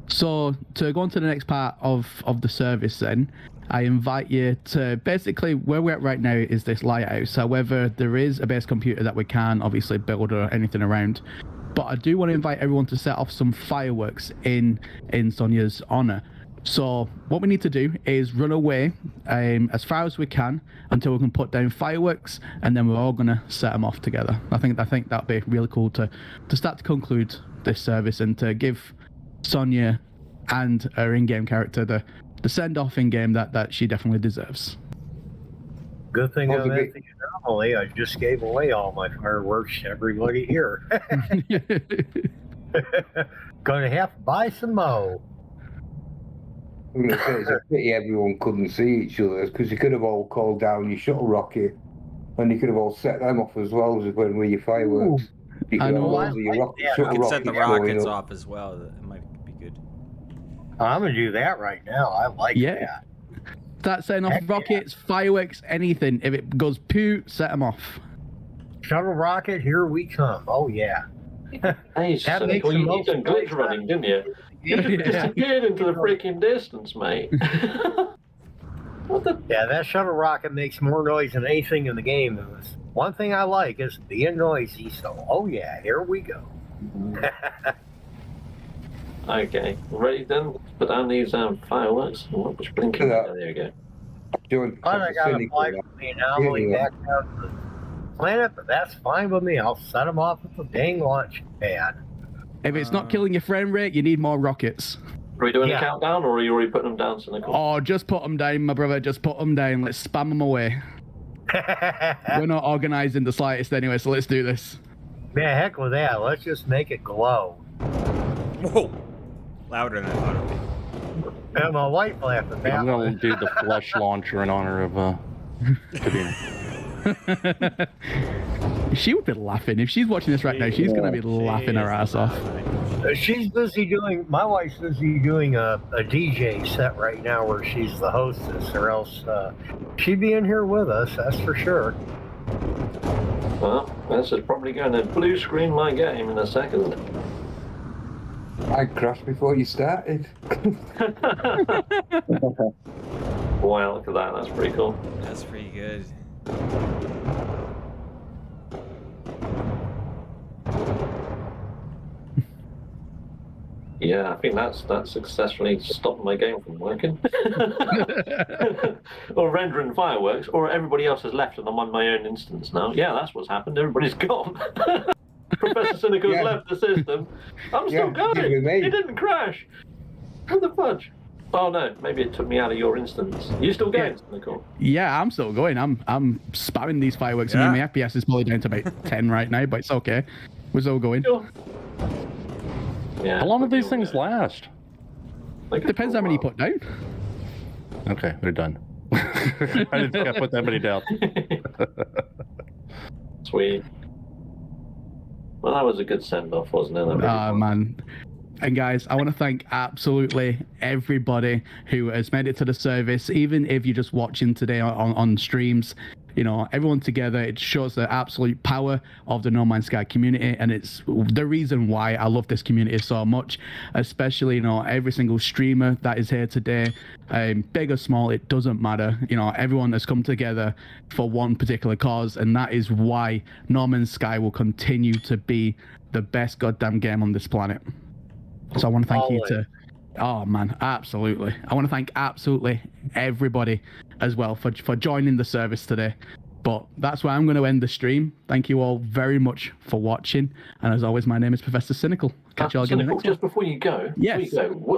So to go on to the next part of the service then, I invite you to basically where we're at right now is this lighthouse. However, there is a base computer that we can obviously build or anything around. But I do want to invite everyone to set off some fireworks in Sonia's honor. So what we need to do is run away as far as we can until we can put down fireworks, and then we're all gonna set them off together. I think that'd be really cool to start to conclude this service and to give Sonia and her in-game character the send-off in-game that she definitely deserves. Good thing I'm at the anomaly. I just gave away all my fireworks to everybody here. Gonna have to buy some more. I'm going to say it's a pity everyone couldn't see each other, because you could have all called down your shuttle rocket, and you could have all set them off as well as when with your fireworks. You I could know. have all your You shuttle could set the rockets rockets going up. off as well. It might be good. I'm gonna do that right now. I like that. Start setting off rockets, fireworks, anything. If it goes poo, set them off. Shuttle rocket, here we come. Oh yeah. Hey, That makes Cynical, the you most done glitch running, didn't you? You just disappeared into the freaking distance, mate. What the? Yeah, that shuttle rocket makes more noise than anything in the game. One thing I like is being noisy. So, oh yeah, here we go. Okay, ready then? Put down these fireworks. Oh, it's blinking. Yeah. There you go. Doing But I gotta fly from the anomaly back down to the planet, but that's fine with me. I'll set them off with the dang launch pad. If it's not killing your frame rate, you need more rockets. Are we doing Yeah. a countdown, or are you already putting them down, Cynical? Oh, just put them down, my brother. Just put them down. Let's spam them away. We're not organised in the slightest anyway, so let's do this. Man, heck with that. Let's just make it glow. Whoa! Louder than I thought it would be. And my wife laughed at that. I'm going to do the flesh launcher in honor of CAIDEENAH. She would be laughing. If she's watching this right now, she's going to be laughing her ass off. She's busy doing, my wife's busy doing a DJ set right now where she's the hostess, or else she'd be in here with us, that's for sure. Well, this is probably going to blue screen my game in a second. I crashed before you started. Wow, look at that. That's pretty cool. That's pretty good. Yeah, I think that's successfully stopped my game from working. Or rendering fireworks, or everybody else has left and I'm on my own instance now. Yeah, that's what's happened. Everybody's gone. Professor Cynical's left the system. I'm still going. It didn't crash. What the fudge? Oh no, maybe it took me out of your instance. You still going, Cynical? Yeah, I'm still going. I'm spamming these fireworks. I mean, my FPS is probably down to about 10 right now, but it's okay. We're still going. Sure. Yeah. How long do these things last? Depends how many you put down. Okay, they're done. I didn't think I put that many down. Sweet. Well, that was a good send-off, wasn't it? Man. And guys, I want to thank absolutely everybody who has made it to the service, even if you're just watching today on streams. You know, everyone together, it shows the absolute power of the No Man's Sky community, and it's the reason why I love this community so much, especially, you know, every single streamer that is here today, big or small, it doesn't matter. You know, everyone has come together for one particular cause, and that is why No Man's Sky will continue to be the best goddamn game on this planet. So I want to thank you to... Oh, man, absolutely. I want to thank absolutely everybody as well for joining the service today. But that's where I'm going to end the stream. Thank you all very much for watching. And as always, my name is Professor Cynical. Catch you all again next Just before you go, yes.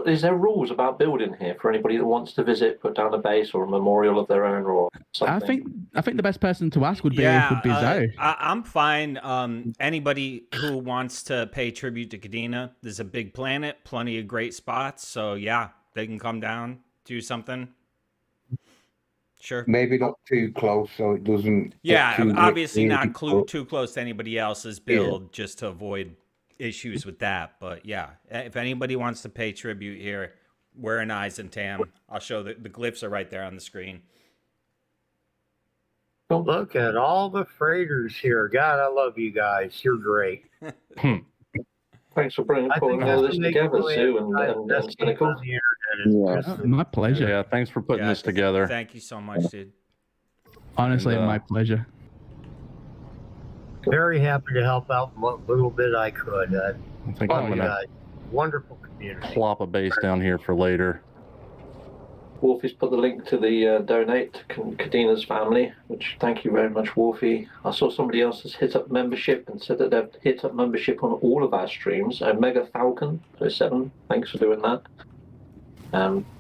Is there rules about building here for anybody that wants to visit, put down a base or a memorial of their own or something? I think the best person to ask would be Xxiou. I'm fine. Anybody who wants to pay tribute to CAIDEENAH, there's a big planet, plenty of great spots. So yeah, they can come down, do something. Sure. Maybe not too close, so it doesn't. Yeah, obviously not too close to anybody else's build, just to avoid issues with that. But yeah, if anybody wants to pay tribute here, we're in Eyes and Tam. I'll show the glyphs are right there on the screen. Look at all the freighters here. God, I love you guys. You're great. Thanks for putting all this together, Sue and Cynical. My pleasure. Yeah, thanks for putting this together. Thank you so much, dude. Honestly, my pleasure. Very happy to help out what little bit I could. I think I'm gonna wonderful community. Plop a base down here for later. Wolfie's put the link to the donate to CAIDEENAH's family, which thank you very much, Wolfie. I saw somebody else has hit up membership and said that they've hit up membership on all of our streams. Mega Falcon 07, thanks for doing that.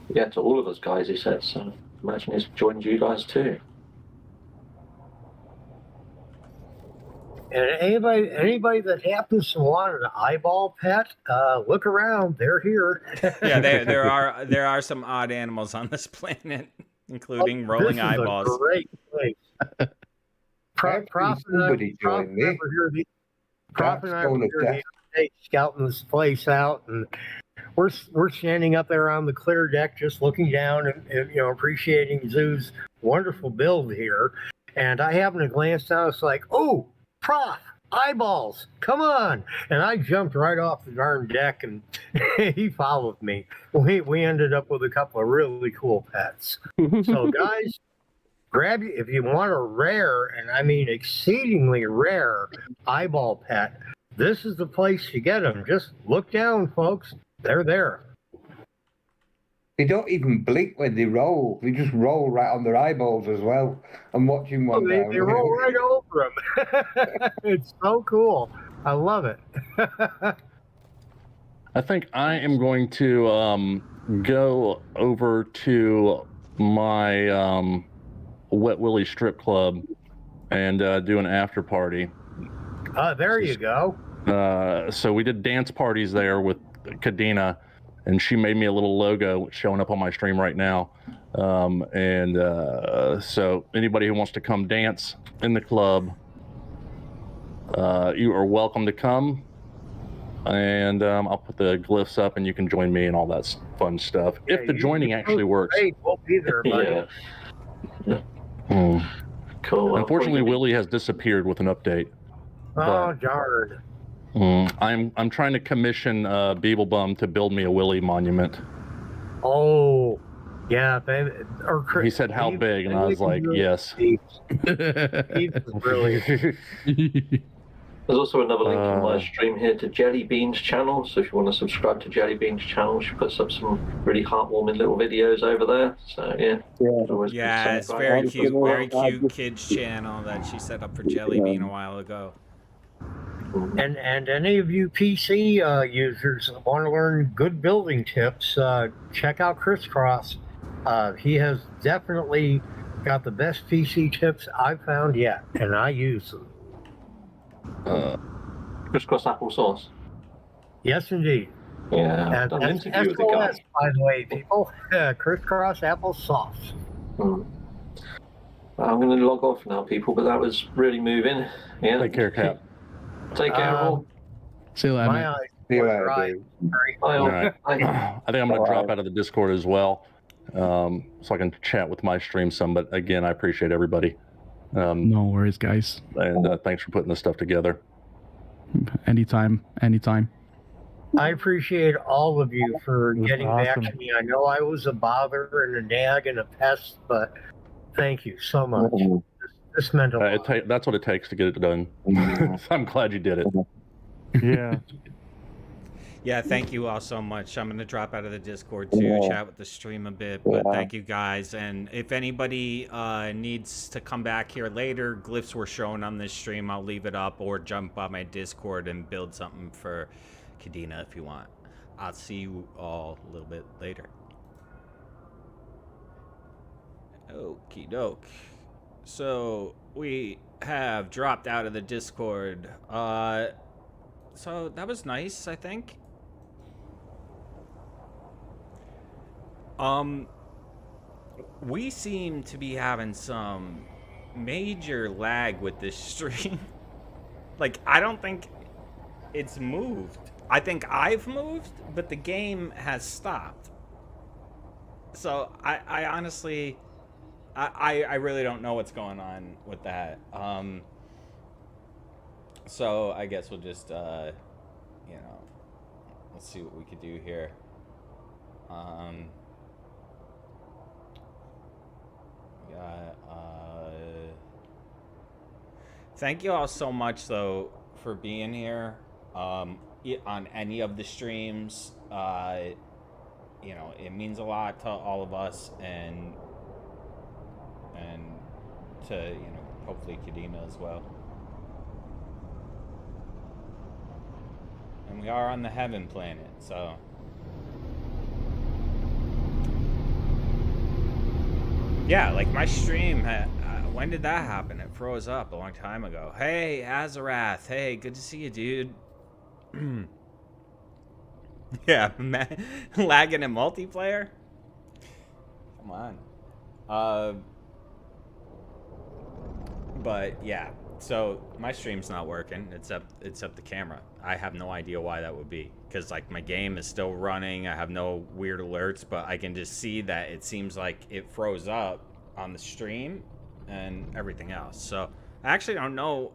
Yeah, to all of us guys, he said. So imagine he's joined you guys too. And anybody that happens to want an eyeball pet, look around. They're here. Yeah, there are some odd animals on this planet, including rolling eyeballs. This is a great place. Prof and I were here scouting this place out, and we're standing up there on the clear deck, just looking down and appreciating Xxiou's wonderful build here. And I happened to glance down. It's like, oh. Prof, eyeballs, come on. And I jumped right off the darn deck and he followed me. We ended up with a couple of really cool pets. So guys, grab you if you want a rare, and I mean exceedingly rare eyeball pet, this is the place to get them. Just look down, folks. They're there. They don't even blink when they roll. They just roll right on their eyeballs as well. I'm watching one now. They roll right over them. It's so cool. I love it. I think I am going to go over to my Wet Willie strip club and do an after party. There you go. So we did dance parties there with CAIDEENAH, and she made me a little logo showing up on my stream right now. So anybody who wants to come dance in the club, you are welcome to come. And I'll put the glyphs up and you can join me and all that fun stuff. If the joining actually works. Great. We'll be there, buddy. Cool. Unfortunately, Willie has disappeared with an update. Oh, darn. I'm trying to commission Beeblebum to build me a Willie monument. Oh, yeah, baby. Or He said how big, and I was like, yes. He's really. There's also another link in my stream here to Jelly Bean's channel. So if you want to subscribe to Jelly Bean's channel, she puts up some really heartwarming little videos over there. So yeah. Yeah, it's very cute kids channel that she set up for Jelly Bean a while ago. And any of you PC users that want to learn good building tips, check out Crisscross. He has definitely got the best PC tips I've found yet, and I use them. Crisscross applesauce. Yes, indeed. Yeah, I've done an That's interview with the guy. SOS, by the way, people. Crisscross applesauce. I'm going to log off now, people, but that was really moving. Yeah. Take care, Cap. Take care, all. See you later, My mate. eyes. See you were later, dry. dude. Bye, all. All right. Bye. I think I'm going to drop out of the Discord as well, so I can chat with my stream some. But again, I appreciate everybody. No worries, guys. And thanks for putting this stuff together. Anytime. I appreciate all of you for getting back awesome. to me. I know I was a bother and a nag and a pest, but thank you so much. This meant a lot. That's what it takes to get it done. I'm glad you did it. Yeah. Yeah, thank you all so much. I'm going to drop out of the Discord too, chat with the stream a bit, but thank you guys. And if anybody needs to come back here later, glyphs were shown on this stream. I'll leave it up or jump on my Discord and build something for CAIDEENAH if you want. I'll see you all a little bit later. Okie doke. So we have dropped out of the Discord. So that was nice, I think. We seem to be having some major lag with this stream. Like, I don't think it's moved. I think I've moved, but the game has stopped. So I honestly, I really don't know what's going on with that. So I guess we'll just, you know, let's see what we could do here. Thank you all so much, though, for being here on any of the streams. You know, it means a lot to all of us, and to, you know, hopefully CAIDEENAH as well. And we are on the heaven planet, so. Yeah, like my stream, when did that happen? It froze up a long time ago. Hey, Azarath. Hey, good to see you, dude. Yeah, lagging in multiplayer? Come on. But yeah, so my stream's not working. It's up the camera. I have no idea why that would be, because like my game is still running. I have no weird alerts, but I can just see that it seems like it froze up on the stream and everything else. So I actually don't know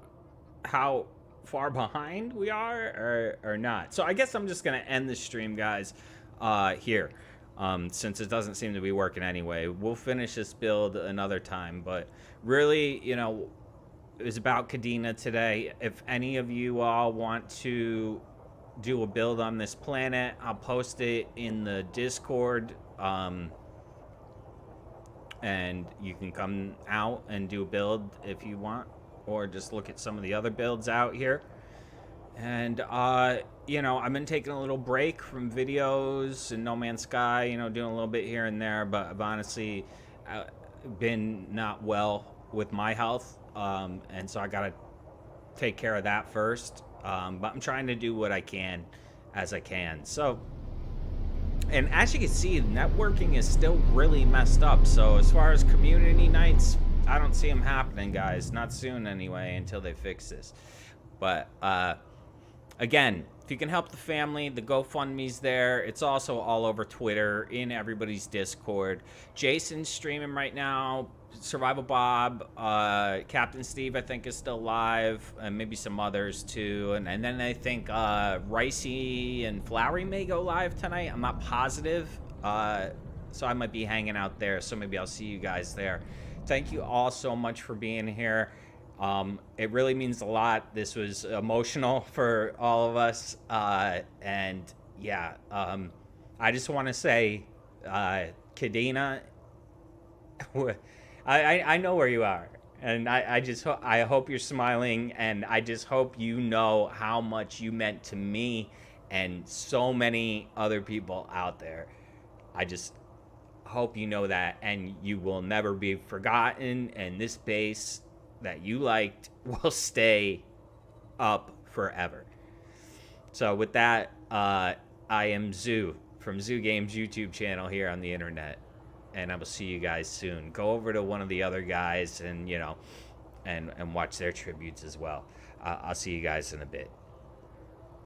how far behind we are or not. So I guess I'm just gonna end the stream, guys, here, since it doesn't seem to be working anyway. We'll finish this build another time, but really, you know, it was about CAIDEENAH today. If any of you all want to do a build on this planet, I'll post it in the Discord, and you can come out and do a build if you want, or just look at some of the other builds out here. And you know, I've been taking a little break from videos and No Man's Sky, you know, doing a little bit here and there, but I've honestly been not well with my health, and so I gotta take care of that first. But I'm trying to do what I can as I can. So, and as you can see, networking is still really messed up. So as far as community nights, I don't see them happening, guys. Not soon anyway, until they fix this. But again, if you can help the family, the GoFundMe's there. It's also all over Twitter, in everybody's Discord. Jason's streaming right now, Survival Bob, Captain Steve, I think, is still live, and maybe some others too. And then I think Ricey and Flowery may go live tonight. I'm not positive, so I might be hanging out there. So maybe I'll see you guys there. Thank you all so much for being here. It really means a lot. This was emotional for all of us, and yeah, I just want to say, CAIDEENAH, I know where you are, and I hope you're smiling, and I just hope you know how much you meant to me and so many other people out there. I just hope you know that, and you will never be forgotten, and this base that you liked will stay up forever. So with that, I am Xxiou from Xxiou Games YouTube channel here on the internet, and I will see you guys soon. Go over to one of the other guys and, you know, and watch their tributes as well. I'll see you guys in a bit.